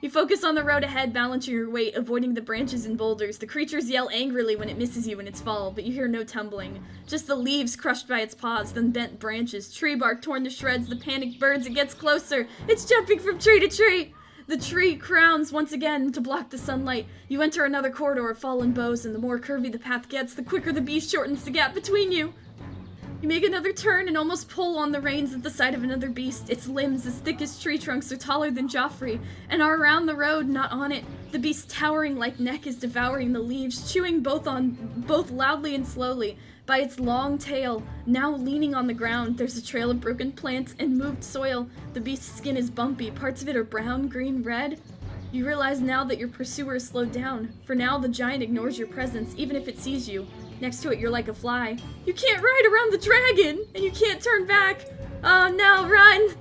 You focus on the road ahead, balancing your weight, avoiding the branches and boulders. The creatures yell angrily when it misses you in its fall, but you hear no tumbling. Just the leaves crushed by its paws, then bent branches, tree bark torn to shreds, the panicked birds. It gets closer. It's jumping from tree to tree. The tree crowns once again to block the sunlight. You enter another corridor of fallen boughs, and the more curvy the path gets, the quicker the beast shortens the gap between you. You make another turn and almost pull on the reins at the sight of another beast. Its limbs, as thick as tree trunks, are taller than Joffrey, and are around the road, not on it. The beast's towering like neck is devouring the leaves, chewing both loudly and slowly. By its long tail, now leaning on the ground, there's a trail of broken plants and moved soil. The beast's skin is bumpy, parts of it are brown, green, red. You realize now that your pursuer is slowed down. For now, the giant ignores your presence, even if it sees you. Next to it, you're like a fly. You can't ride around the dragon, and you can't turn back. Oh no, run!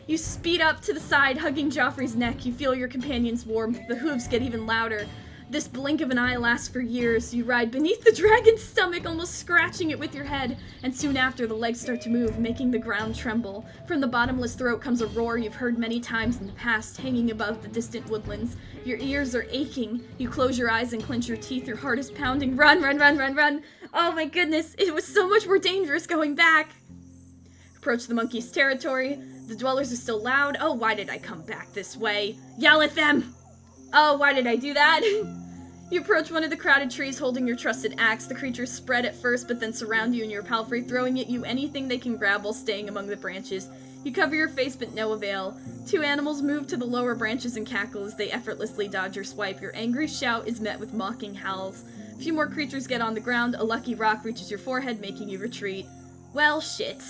You speed up to the side, hugging Joffrey's neck. You feel your companion's warmth. The hooves get even louder. This blink of an eye lasts for years. You ride beneath the dragon's stomach, almost scratching it with your head, and soon after, the legs start to move, making the ground tremble. From the bottomless throat comes a roar you've heard many times in the past, hanging above the distant woodlands. Your ears are aching. You close your eyes and clench your teeth. Your heart is pounding. Run, run, run, run, run! Oh my goodness, it was so much more dangerous going back! Approach the monkey's territory. The dwellers are still loud. Oh, why did I come back this way? Yell at them! Oh, why did I do that? You approach one of the crowded trees holding your trusted axe. The creatures spread at first, but then surround you and your palfrey, throwing at you anything they can grab while staying among the branches. You cover your face, but no avail. Two animals move to the lower branches and cackle as they effortlessly dodge your swipe. Your angry shout is met with mocking howls. A few more creatures get on the ground. A lucky rock reaches your forehead, making you retreat. Well, shit.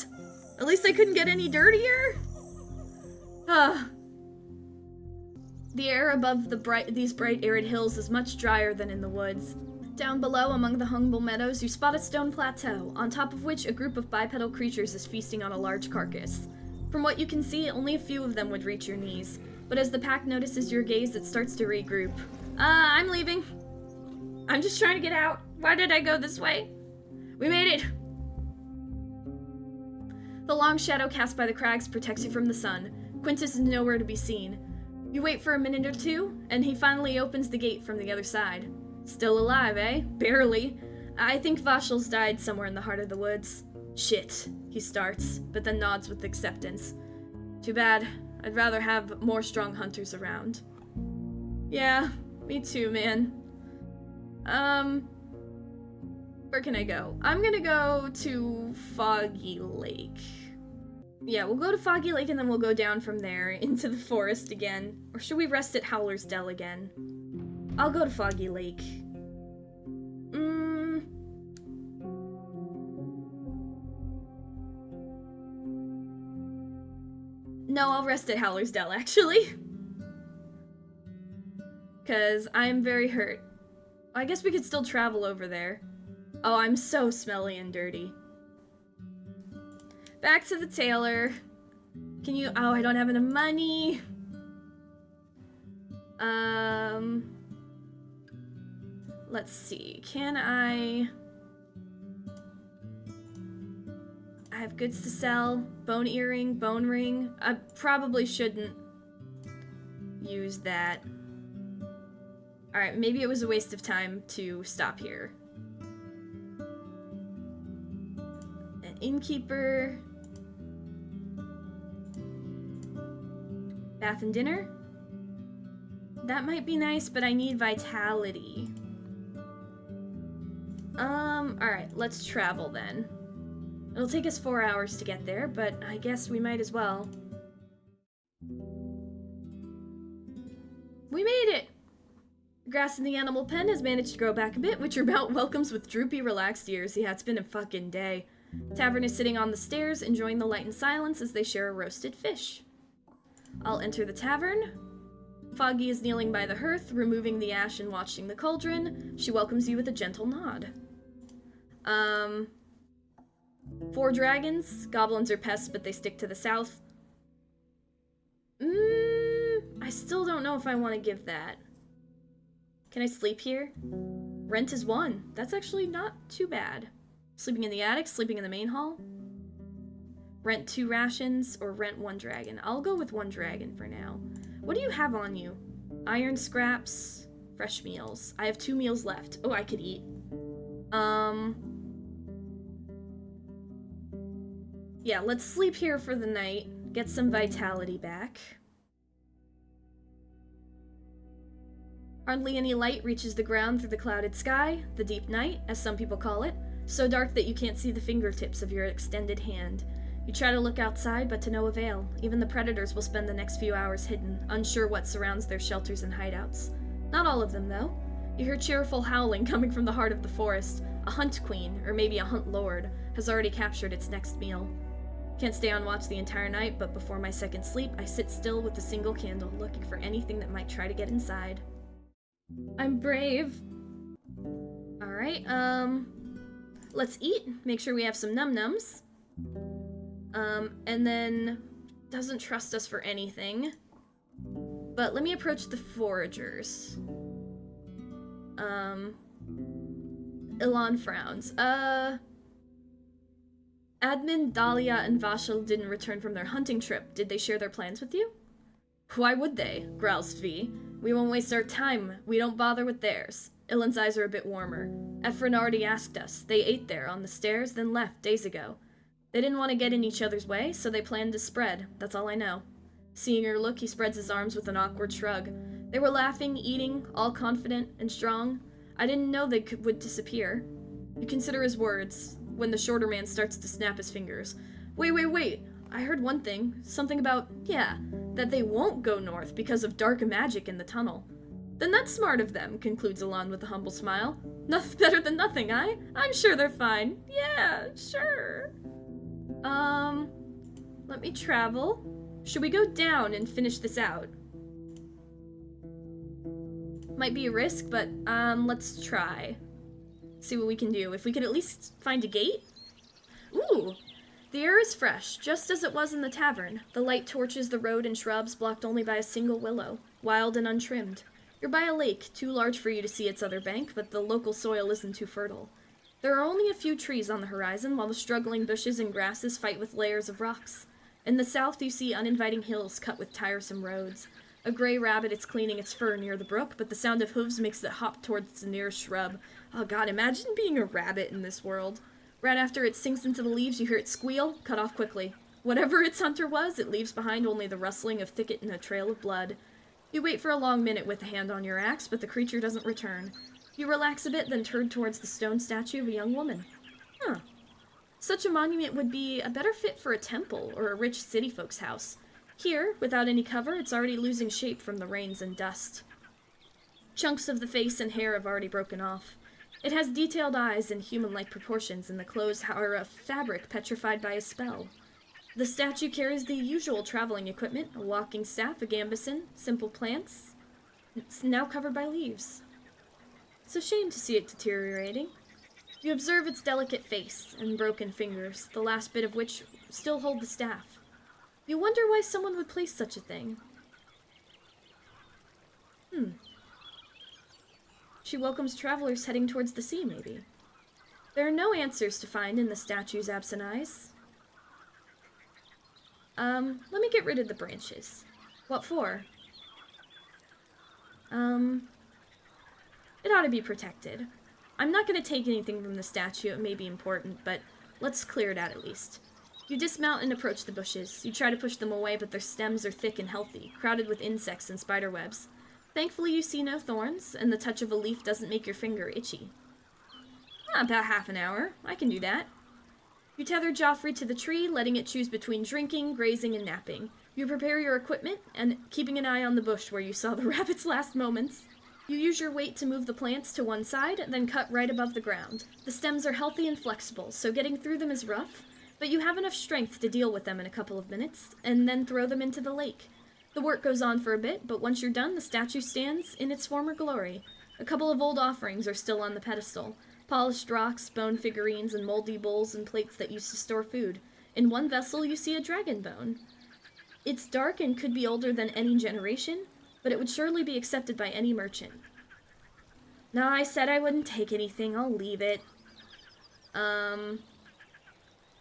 At least I couldn't get any dirtier? The air above these bright arid hills is much drier than in the woods. Down below, among the humble meadows, you spot a stone plateau, on top of which a group of bipedal creatures is feasting on a large carcass. From what you can see, only a few of them would reach your knees, but as the pack notices your gaze, it starts to regroup. I'm leaving. I'm just trying to get out. Why did I go this way? We made it! The long shadow cast by the crags protects you from the sun. Quintus is nowhere to be seen. You wait for a minute or two, and he finally opens the gate from the other side. Still alive, eh? Barely. I think Vashal's died somewhere in the heart of the woods. Shit, he starts, but then nods with acceptance. Too bad. I'd rather have more strong hunters around. Yeah, me too, man. Where can I go? I'm gonna go to Foggy Lake. Yeah, we'll go to Foggy Lake and then we'll go down from there into the forest again. Or should we rest at Howler's Dell again? I'll go to Foggy Lake. No, I'll rest at Howler's Dell, actually. Because I'm very hurt. I guess we could still travel over there. Oh, I'm so smelly and dirty. Back to the tailor. Can you... Oh, I don't have enough money. Let's see. Can I have goods to sell. Bone earring, bone ring. I probably shouldn't use that. Alright, maybe it was a waste of time to stop here. An innkeeper. Bath and dinner? That might be nice, but I need vitality. Alright, let's travel then. It'll take us 4 hours to get there, but I guess we might as well. We made it! The grass in the animal pen has managed to grow back a bit, which your mount welcomes with droopy, relaxed ears. Yeah, it's been a fucking day. Tavern is sitting on the stairs, enjoying the light and silence as they share a roasted fish. I'll enter the tavern. Foggy is kneeling by the hearth, removing the ash and watching the cauldron. She welcomes you with a gentle nod. 4 dragons. Goblins are pests, but they stick to the south. I still don't know if I want to give that. Can I sleep here? Rent is 1. That's actually not too bad. Sleeping in the attic, sleeping in the main hall. Rent 2 rations, or rent 1 dragon. I'll go with 1 dragon for now. What do you have on you? Iron scraps, fresh meals. I have 2 meals left. Oh, I could eat. Yeah, let's sleep here for the night. Get some vitality back. Hardly any light reaches the ground through the clouded sky, the deep night, as some people call it, so dark that you can't see the fingertips of your extended hand. You try to look outside, but to no avail. Even the predators will spend the next few hours hidden, unsure what surrounds their shelters and hideouts. Not all of them, though. You hear cheerful howling coming from the heart of the forest. A hunt queen, or maybe a hunt lord, has already captured its next meal. Can't stay on watch the entire night, but before my second sleep, I sit still with a single candle, looking for anything that might try to get inside. I'm brave. Alright, let's eat. Make sure we have some num-nums. And then doesn't trust us for anything. But let me approach the foragers. Ilan frowns. Admin, Dahlia, and Vashel didn't return from their hunting trip. Did they share their plans with you? Why would they? Growls V. We won't waste our time. We don't bother with theirs. Ilan's eyes are a bit warmer. Ephraim already asked us. They ate there, on the stairs, then left, days ago. They didn't want to get in each other's way, so they planned to spread. That's all I know. Seeing her look, he spreads his arms with an awkward shrug. They were laughing, eating, all confident and strong. I didn't know they would disappear. You consider his words, when the shorter man starts to snap his fingers. Wait. I heard one thing. Something about, that they won't go north because of dark magic in the tunnel. Then that's smart of them, concludes Alon with a humble smile. Nothing better than nothing, I'm sure they're fine. Yeah, sure. Let me travel. Should we go down and finish this out? Might be a risk, but, let's try. See what we can do. If we could at least find a gate? Ooh! The air is fresh, just as it was in the tavern. The light torches the road and shrubs blocked only by a single willow, wild and untrimmed. You're by a lake, too large for you to see its other bank, but the local soil isn't too fertile. There are only a few trees on the horizon, while the struggling bushes and grasses fight with layers of rocks. In the south, you see uninviting hills cut with tiresome roads. A gray rabbit is cleaning its fur near the brook, but the sound of hooves makes it hop towards the nearest shrub. Oh god, imagine being a rabbit in this world. Right after it sinks into the leaves, you hear it squeal, cut off quickly. Whatever its hunter was, it leaves behind only the rustling of thicket and a trail of blood. You wait for a long minute with a hand on your axe, but the creature doesn't return. You relax a bit, then turn towards the stone statue of a young woman. Huh. Such a monument would be a better fit for a temple or a rich city folk's house. Here, without any cover, it's already losing shape from the rains and dust. Chunks of the face and hair have already broken off. It has detailed eyes and human-like proportions, and the clothes are of fabric petrified by a spell. The statue carries the usual traveling equipment, a walking staff, a gambeson, simple plants. It's now covered by leaves. It's a shame to see it deteriorating. You observe its delicate face and broken fingers, the last bit of which still hold the staff. You wonder why someone would place such a thing. She welcomes travelers heading towards the sea, maybe. There are no answers to find in the statue's absent eyes. Let me get rid of the branches. What for? It ought to be protected. I'm not going to take anything from the statue, it may be important, but let's clear it out at least. You dismount and approach the bushes. You try to push them away, but their stems are thick and healthy, crowded with insects and spider webs. Thankfully, you see no thorns, and the touch of a leaf doesn't make your finger itchy. About half an hour. I can do that. You tether Joffrey to the tree, letting it choose between drinking, grazing, and napping. You prepare your equipment, and keeping an eye on the bush where you saw the rabbit's last moments. You use your weight to move the plants to one side, then cut right above the ground. The stems are healthy and flexible, so getting through them is rough, but you have enough strength to deal with them in a couple of minutes, and then throw them into the lake. The work goes on for a bit, but once you're done, the statue stands in its former glory. A couple of old offerings are still on the pedestal. Polished rocks, bone figurines, and moldy bowls and plates that used to store food. In one vessel, you see a dragon bone. It's dark and could be older than any generation, but it would surely be accepted by any merchant. No, I said I wouldn't take anything. I'll leave it. I'm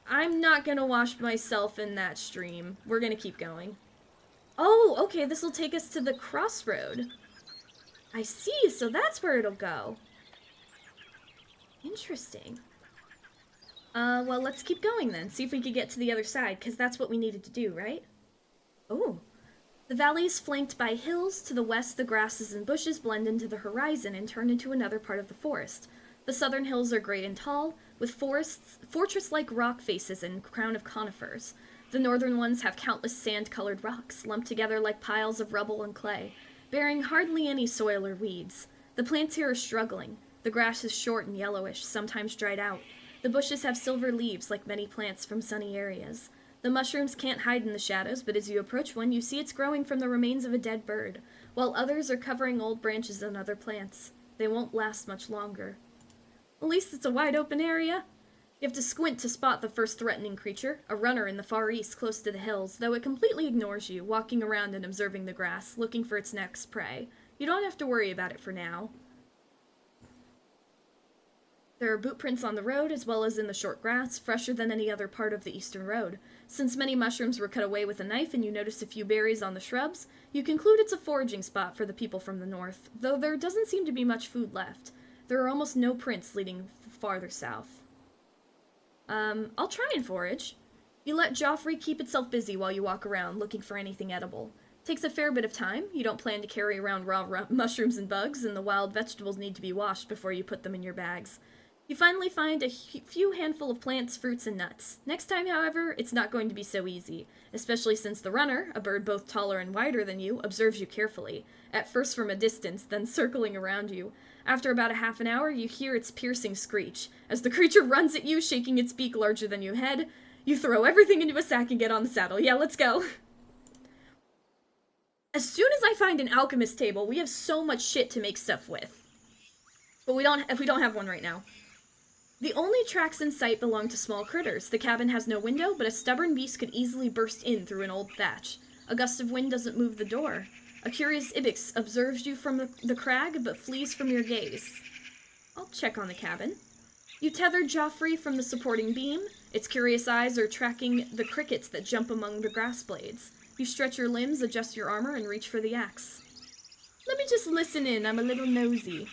not gonna wash myself in that stream. We're gonna keep going. Oh, okay, this will take us to the crossroad. I see, so that's where it'll go. Interesting. Well, let's keep going then. See if we can get to the other side, because that's what we needed to do, right? Oh. The valley is flanked by hills. To the west, the grasses and bushes blend into the horizon and turn into another part of the forest. The southern hills are great and tall, with fortress-like rock faces and crown of conifers. The northern ones have countless sand-colored rocks, lumped together like piles of rubble and clay, bearing hardly any soil or weeds. The plants here are struggling. The grass is short and yellowish, sometimes dried out. The bushes have silver leaves, like many plants from sunny areas. The mushrooms can't hide in the shadows, but as you approach one, you see it's growing from the remains of a dead bird, while others are covering old branches and other plants. They won't last much longer. At least it's a wide open area. You have to squint to spot the first threatening creature, a runner in the far east close to the hills, though it completely ignores you, walking around and observing the grass, looking for its next prey. You don't have to worry about it for now. There are boot prints on the road, as well as in the short grass, fresher than any other part of the eastern road. Since many mushrooms were cut away with a knife and you notice a few berries on the shrubs, you conclude it's a foraging spot for the people from the north, though there doesn't seem to be much food left. There are almost no prints leading farther south. I'll try and forage. You let Joffrey keep itself busy while you walk around, looking for anything edible. Takes a fair bit of time. You don't plan to carry around raw mushrooms and bugs, and the wild vegetables need to be washed before you put them in your bags. You finally find a few handful of plants, fruits, and nuts. Next time, however, it's not going to be so easy, especially since the runner, a bird both taller and wider than you, observes you carefully, at first from a distance, then circling around you. After about a half an hour, you hear its piercing screech. As the creature runs at you, shaking its beak larger than your head, you throw everything into a sack and get on the saddle. Yeah, let's go. As soon as I find an alchemist table, we have so much shit to make stuff with. But we don't have one right now. The only tracks in sight belong to small critters. The cabin has no window, but a stubborn beast could easily burst in through an old thatch. A gust of wind doesn't move the door. A curious ibex observes you from the crag, but flees from your gaze. I'll check on the cabin. You tether Joffrey from the supporting beam. Its curious eyes are tracking the crickets that jump among the grass blades. You stretch your limbs, adjust your armor, and reach for the axe. Let me just listen in, I'm a little nosy.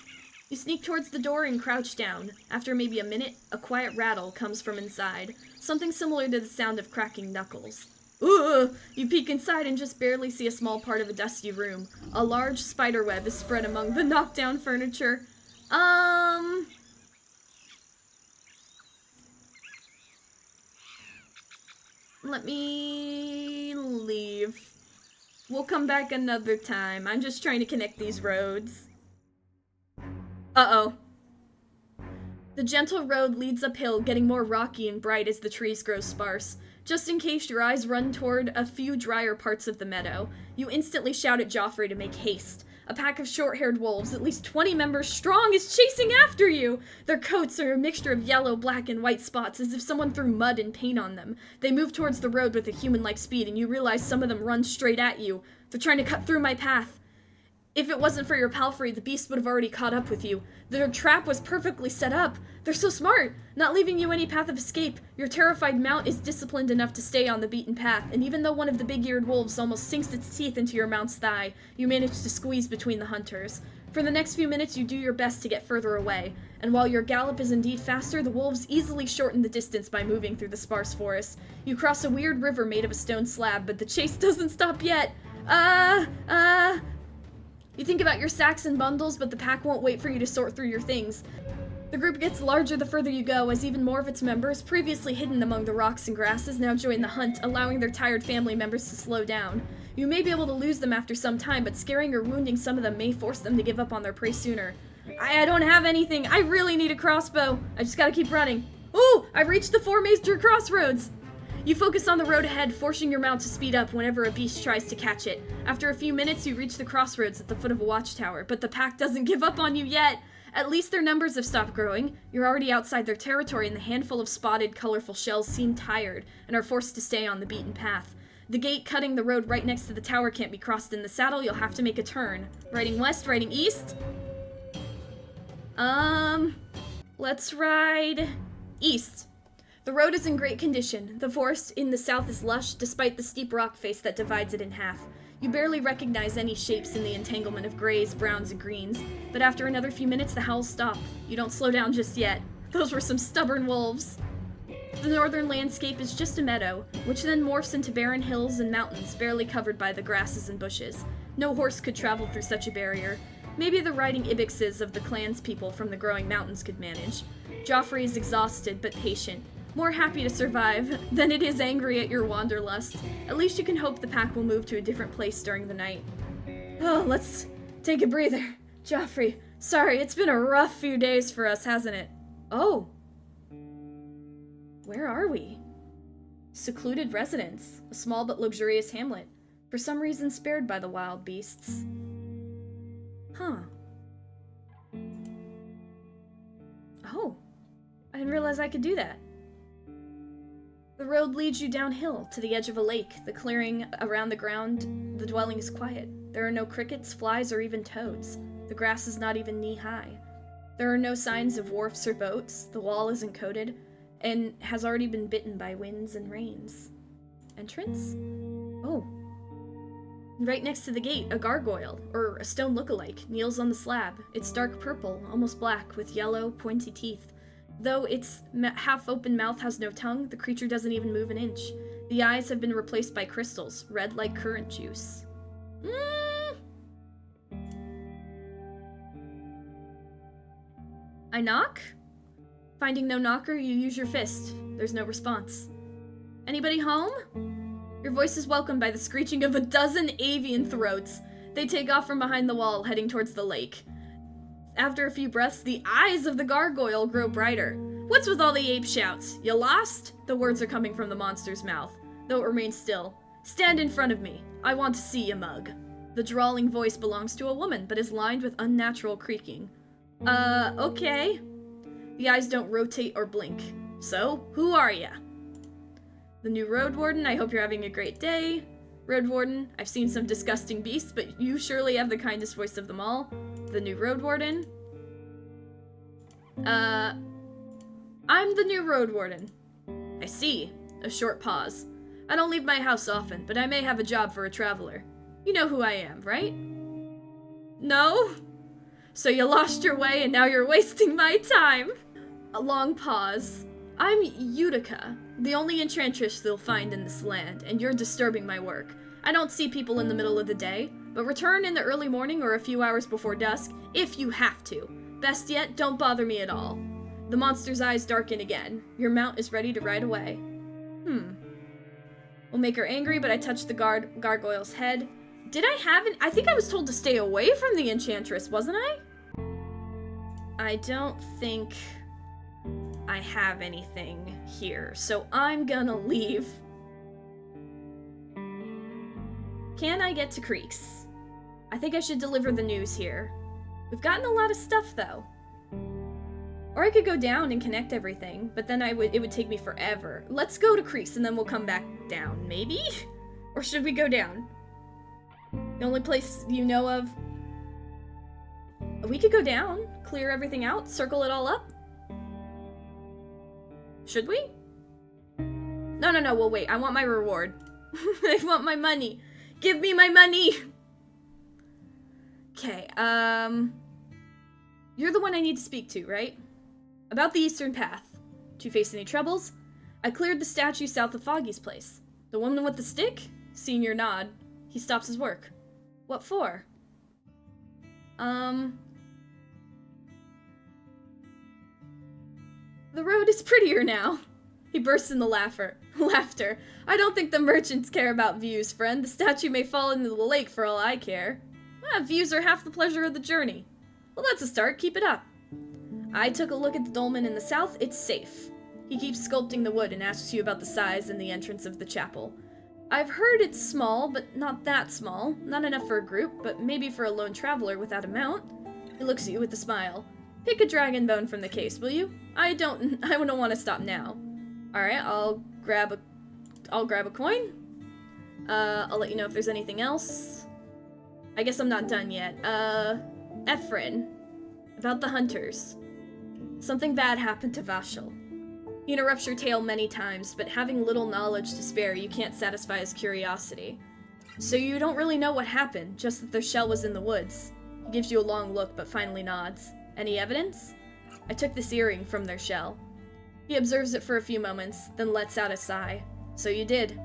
You sneak towards the door and crouch down. After maybe a minute, a quiet rattle comes from inside, something similar to the sound of cracking knuckles. Ooh! You peek inside and just barely see a small part of a dusty room. A large spider web is spread among the knocked-down furniture. Let me leave. We'll come back another time. I'm just trying to connect these roads. Uh-oh. The gentle road leads uphill, getting more rocky and bright as the trees grow sparse. Just in case your eyes run toward a few drier parts of the meadow, you instantly shout at Joffrey to make haste. A pack of short-haired wolves, at least 20 members strong, is chasing after you! Their coats are a mixture of yellow, black, and white spots, as if someone threw mud and paint on them. They move towards the road with a human-like speed, and you realize some of them run straight at you. They're trying to cut through my path. If it wasn't for your palfrey, the beast would have already caught up with you. Their trap was perfectly set up. They're so smart, not leaving you any path of escape. Your terrified mount is disciplined enough to stay on the beaten path, and even though one of the big-eared wolves almost sinks its teeth into your mount's thigh, you manage to squeeze between the hunters. For the next few minutes, you do your best to get further away, and while your gallop is indeed faster, the wolves easily shorten the distance by moving through the sparse forest. You cross a weird river made of a stone slab, but the chase doesn't stop yet. You think about your sacks and bundles, but the pack won't wait for you to sort through your things. The group gets larger the further you go, as even more of its members, previously hidden among the rocks and grasses, now join the hunt, allowing their tired family members to slow down. You may be able to lose them after some time, but scaring or wounding some of them may force them to give up on their prey sooner. I don't have anything. I really need a crossbow. I just gotta keep running. Ooh! I reached the 4 major crossroads! You focus on the road ahead, forcing your mount to speed up whenever a beast tries to catch it. After a few minutes, you reach the crossroads at the foot of a watchtower, but the pack doesn't give up on you yet. At least their numbers have stopped growing. You're already outside their territory, and the handful of spotted, colorful shells seem tired and are forced to stay on the beaten path. The gate cutting the road right next to the tower can't be crossed in the saddle. You'll have to make a turn. Riding west, riding east? Let's ride east. The road is in great condition. The forest in the south is lush, despite the steep rock face that divides it in half. You barely recognize any shapes in the entanglement of grays, browns, and greens, but after another few minutes, the howls stop. You don't slow down just yet. Those were some stubborn wolves. The northern landscape is just a meadow, which then morphs into barren hills and mountains, barely covered by the grasses and bushes. No horse could travel through such a barrier. Maybe the riding ibexes of the clanspeople from the growing mountains could manage. Joffrey is exhausted, but patient. More happy to survive than it is angry at your wanderlust. At least you can hope the pack will move to a different place during the night. Oh, let's take a breather. Joffrey, sorry, it's been a rough few days for us, hasn't it? Oh. Where are we? Secluded residence, a small but luxurious hamlet, for some reason spared by the wild beasts. Huh. Oh, I didn't realize I could do that. The road leads you downhill to the edge of a lake. The clearing around the ground, the dwelling is quiet. There are no crickets, flies, or even toads. The grass is not even knee-high. There are no signs of wharfs or boats. The wall isn't coated, and has already been bitten by winds and rains. Entrance? Oh. Right next to the gate, a gargoyle, or a stone look-alike, kneels on the slab. It's dark purple, almost black, with yellow, pointy teeth. Though its half-open mouth has no tongue, the creature doesn't even move an inch. The eyes have been replaced by crystals, red like currant juice. I knock? Finding no knocker, you use your fist. There's no response. Anybody home? Your voice is welcomed by the screeching of a dozen avian throats. They take off from behind the wall, heading towards the lake. After a few breaths, the eyes of the gargoyle grow brighter. What's with all the ape shouts? You lost? The words are coming from the monster's mouth, though it remains still. Stand in front of me. I want to see you, mug. The drawling voice belongs to a woman, but is lined with unnatural creaking. Okay. The eyes don't rotate or blink. So, who are ya? The new Roadwarden, I hope you're having a great day. Roadwarden, I've seen some disgusting beasts, but you surely have the kindest voice of them all. The new Roadwarden. I'm the new Roadwarden. I see. A short pause. I don't leave my house often, but I may have a job for a traveler. You know who I am, right? No? So you lost your way and now you're wasting my time. A long pause. I'm Utica, the only enchantress they'll find in this land, and you're disturbing my work. I don't see people in the middle of the day, but return in the early morning or a few hours before dusk, if you have to. Best yet, don't bother me at all. The monster's eyes darken again. Your mount is ready to ride away. Will make her angry, but I touched the gargoyle's head. Did I have it? I think I was told to stay away from the enchantress, wasn't I? I don't think I have anything here, so I'm gonna leave. Can I get to Creeks? I think I should deliver the news here. We've gotten a lot of stuff, though. Or I could go down and connect everything, but then it would take me forever. Let's go to Creeks and then we'll come back down, maybe? Or should we go down? The only place you know of... We could go down, clear everything out, circle it all up. Should we? No, we'll wait. I want my reward. I want my money. Give me my money! Okay, you're the one I need to speak to, right? About the Eastern Path. Do you face any troubles? I cleared the statue south of Foggy's place. The woman with the stick? Senior nod. He stops his work. What for? The road is prettier now. He bursts into laughter. I don't think the merchants care about views, friend. The statue may fall into the lake for all I care. Views are half the pleasure of the journey. Well, that's a start. Keep it up. I took a look at the dolmen in the south. It's safe. He keeps sculpting the wood and asks you about the size and the entrance of the chapel. I've heard it's small, but not that small. Not enough for a group, but maybe for a lone traveler without a mount. He looks at you with a smile. Pick a dragon bone from the case, will you? I don't want to stop now. Alright, I'll grab a coin. I'll let you know if there's anything else. I guess I'm not done yet. Ephraim. About the hunters. Something bad happened to Vashel. He interrupts your tale many times, but having little knowledge to spare, you can't satisfy his curiosity. So you don't really know what happened, just that their shell was in the woods. He gives you a long look, but finally nods. Any evidence? I took this earring from their shell. He observes it for a few moments, then lets out a sigh. So you did.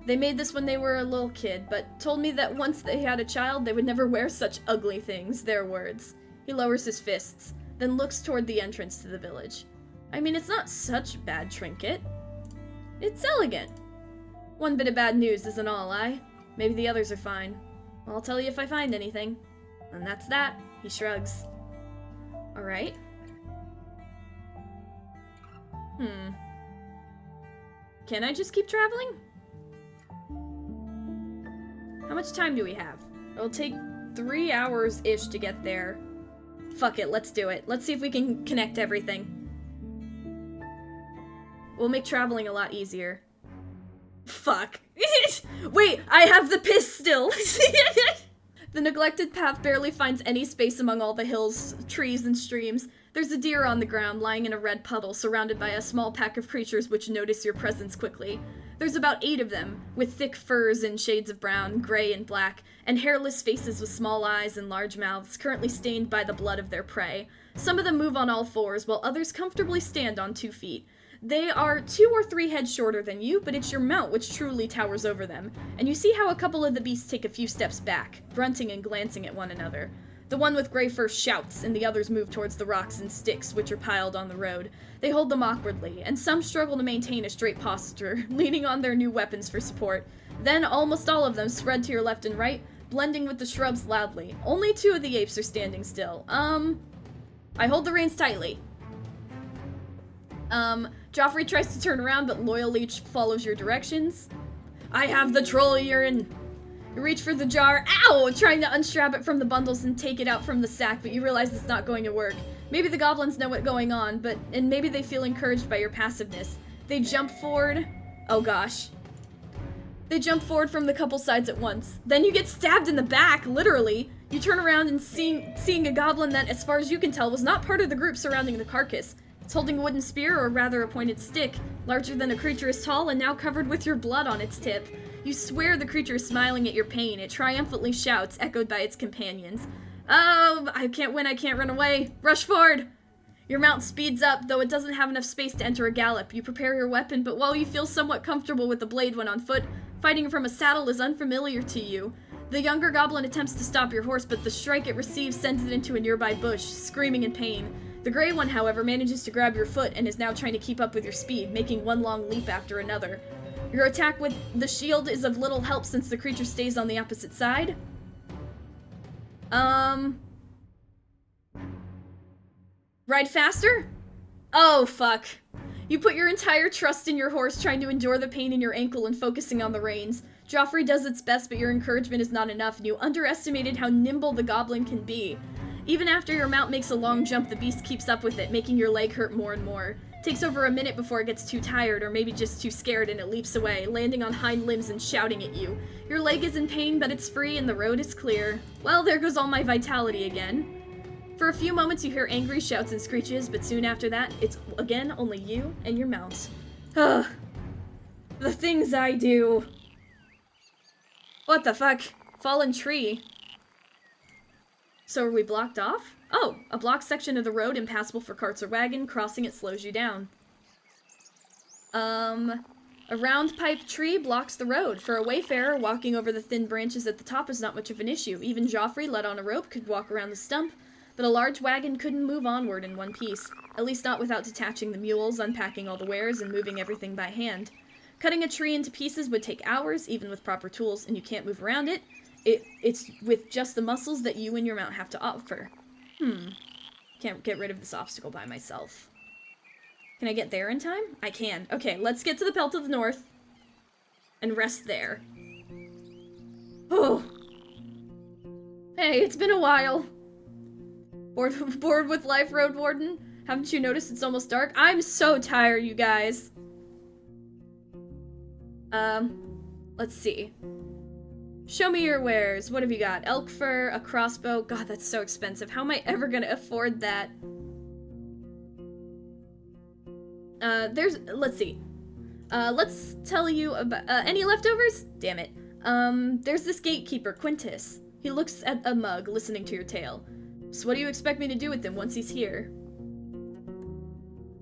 They made this when they were a little kid, but told me that once they had a child, they would never wear such ugly things, their words. He lowers his fists, then looks toward the entrance to the village. I mean, it's not such a bad trinket. It's elegant. One bit of bad news isn't all, Maybe the others are fine. I'll tell you if I find anything. And that's that. He shrugs. Alright. Can I just keep traveling? How much time do we have? It'll take 3 hours-ish to get there. Fuck it, let's do it. Let's see if we can connect everything. We'll make traveling a lot easier. Fuck. Wait, I have the piss still. The neglected path barely finds any space among all the hills, trees, and streams. There's a deer on the ground, lying in a red puddle, surrounded by a small pack of creatures which notice your presence quickly. There's about 8 of them, with thick furs in shades of brown, gray, and black, and hairless faces with small eyes and large mouths, currently stained by the blood of their prey. Some of them move on all fours, while others comfortably stand on 2 feet. They are 2 or 3 heads shorter than you, but it's your mount which truly towers over them, and you see how a couple of the beasts take a few steps back, grunting and glancing at one another. The one with gray fur shouts, and the others move towards the rocks and sticks which are piled on the road. They hold them awkwardly, and some struggle to maintain a straight posture, leaning on their new weapons for support. Then almost all of them spread to your left and right, blending with the shrubs loudly. Only 2 of the apes are standing still. I hold the reins tightly. Joffrey tries to turn around, but loyally follows your directions. I have the troll urine. You reach for the jar, ow! Trying to unstrap it from the bundles and take it out from the sack, but you realize it's not going to work. Maybe the goblins know what's going on, and maybe they feel encouraged by your passiveness. They jump forward. Oh gosh. They jump forward from the couple sides at once. Then you get stabbed in the back, literally. You turn around and seeing a goblin that, as far as you can tell, was not part of the group surrounding the carcass. It's holding a wooden spear, or rather a pointed stick, larger than the creature is tall and now covered with your blood on its tip. You swear the creature is smiling at your pain. It triumphantly shouts, echoed by its companions. Oh, I can't win, I can't run away. Rush forward! Your mount speeds up, though it doesn't have enough space to enter a gallop. You prepare your weapon, but while you feel somewhat comfortable with the blade when on foot, fighting from a saddle is unfamiliar to you. The younger goblin attempts to stop your horse, but the strike it receives sends it into a nearby bush, screaming in pain. The gray one, however, manages to grab your foot and is now trying to keep up with your speed, making one long leap after another. Your attack with the shield is of little help since the creature stays on the opposite side. Ride faster? Oh, fuck. You put your entire trust in your horse, trying to endure the pain in your ankle and focusing on the reins. Joffrey does its best, but your encouragement is not enough, and you underestimated how nimble the goblin can be. Even after your mount makes a long jump, the beast keeps up with it, making your leg hurt more and more. It takes over a minute before it gets too tired, or maybe just too scared, and it leaps away, landing on hind limbs and shouting at you. Your leg is in pain, but it's free and the road is clear. Well, there goes all my vitality again. For a few moments you hear angry shouts and screeches, but soon after that, it's again only you and your mount. Ugh. The things I do. What the fuck? Fallen tree. So are we blocked off? Oh, a blocked section of the road impassable for carts or wagon. Crossing it slows you down. A round pipe tree blocks the road. For a wayfarer, walking over the thin branches at the top is not much of an issue. Even Joffrey, led on a rope, could walk around the stump, but a large wagon couldn't move onward in one piece. At least not without detaching the mules, unpacking all the wares, and moving everything by hand. Cutting a tree into pieces would take hours, even with proper tools, and you can't move around it. It's with just the muscles that you and your mount have to offer. Can't get rid of this obstacle by myself. Can I get there in time? I can. Okay, let's get to the Pelt of the North and rest there. Oh. Hey, it's been a while. Bored with life, Roadwarden? Haven't you noticed it's almost dark? I'm so tired, you guys. Let's see. Show me your wares. What have you got? Elk fur, a crossbow. God, that's so expensive. How am I ever gonna afford that? Let's see. Let's tell you about, any leftovers? Damn it. There's this gatekeeper, Quintus. He looks at a mug, listening to your tale. So what do you expect me to do with him once he's here?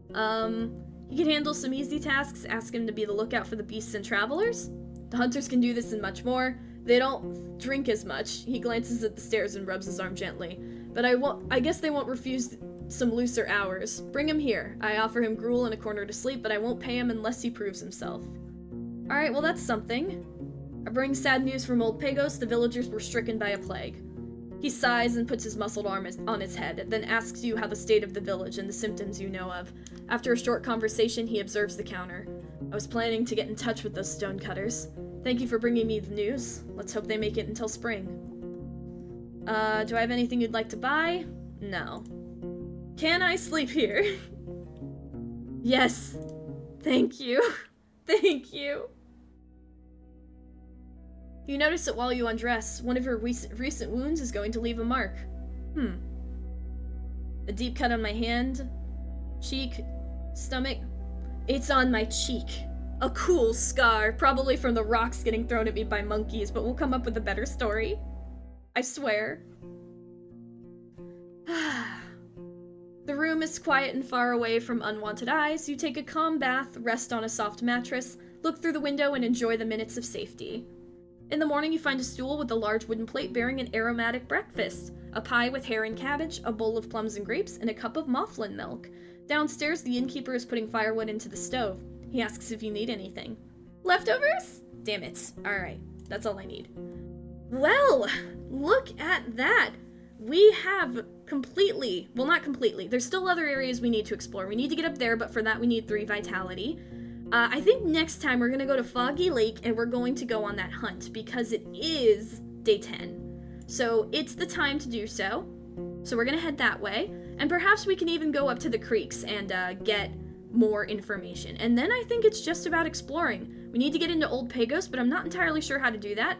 He can handle some easy tasks. Ask him to be the lookout for the beasts and travelers. The hunters can do this and much more. They don't drink as much. He glances at the stairs and rubs his arm gently. But I guess they won't refuse some looser hours. Bring him here. I offer him gruel and a corner to sleep, but I won't pay him unless he proves himself. Alright, well that's something. I bring sad news from old Pagos. The villagers were stricken by a plague. He sighs and puts his muscled arm on his head, then asks you how the state of the village and the symptoms you know of. After a short conversation, he observes the counter. I was planning to get in touch with those stonecutters. Thank you for bringing me the news. Let's hope they make it until spring. Do I have anything you'd like to buy? No. Can I sleep here? Yes. Thank you. Thank you. You notice that while you undress, one of your recent wounds is going to leave a mark. A deep cut on my hand, cheek, stomach. It's on my cheek. A cool scar, probably from the rocks getting thrown at me by monkeys, but we'll come up with a better story. I swear. The room is quiet and far away from unwanted eyes, you take a calm bath, rest on a soft mattress, look through the window, and enjoy the minutes of safety. In the morning, you find a stool with a large wooden plate bearing an aromatic breakfast, a pie with hare and cabbage, a bowl of plums and grapes, and a cup of mufflin milk. Downstairs, the innkeeper is putting firewood into the stove. He asks if you need anything. Leftovers? Damn it. Alright, that's all I need. Well, look at that! We have completely, well, not completely, there's still other areas we need to explore. We need to get up there, but for that we need 3 vitality. I think next time we're gonna go to Foggy Lake and we're going to go on that hunt because it is day 10. So it's the time to do so. So we're gonna head that way, and perhaps we can even go up to the creeks and get more information. And then I think it's just about exploring. We need to get into Old Pagos, but I'm not entirely sure how to do that.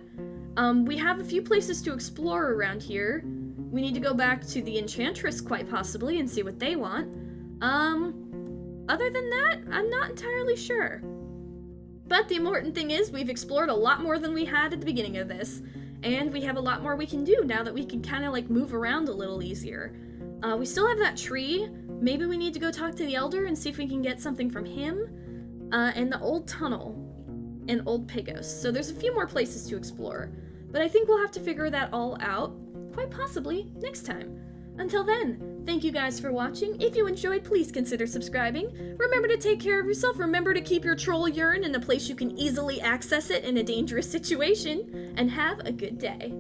We have a few places to explore around here. We need to go back to the Enchantress, quite possibly, and see what they want. Other than that, I'm not entirely sure. But the important thing is, we've explored a lot more than we had at the beginning of this, and we have a lot more we can do now that we can kind of, like, move around a little easier. We still have that tree. Maybe we need to go talk to the Elder and see if we can get something from him. And the old tunnel in Old Pagos. So there's a few more places to explore. But I think we'll have to figure that all out, quite possibly, next time. Until then, thank you guys for watching. If you enjoyed, please consider subscribing. Remember to take care of yourself. Remember to keep your troll urine in a place you can easily access it in a dangerous situation. And have a good day.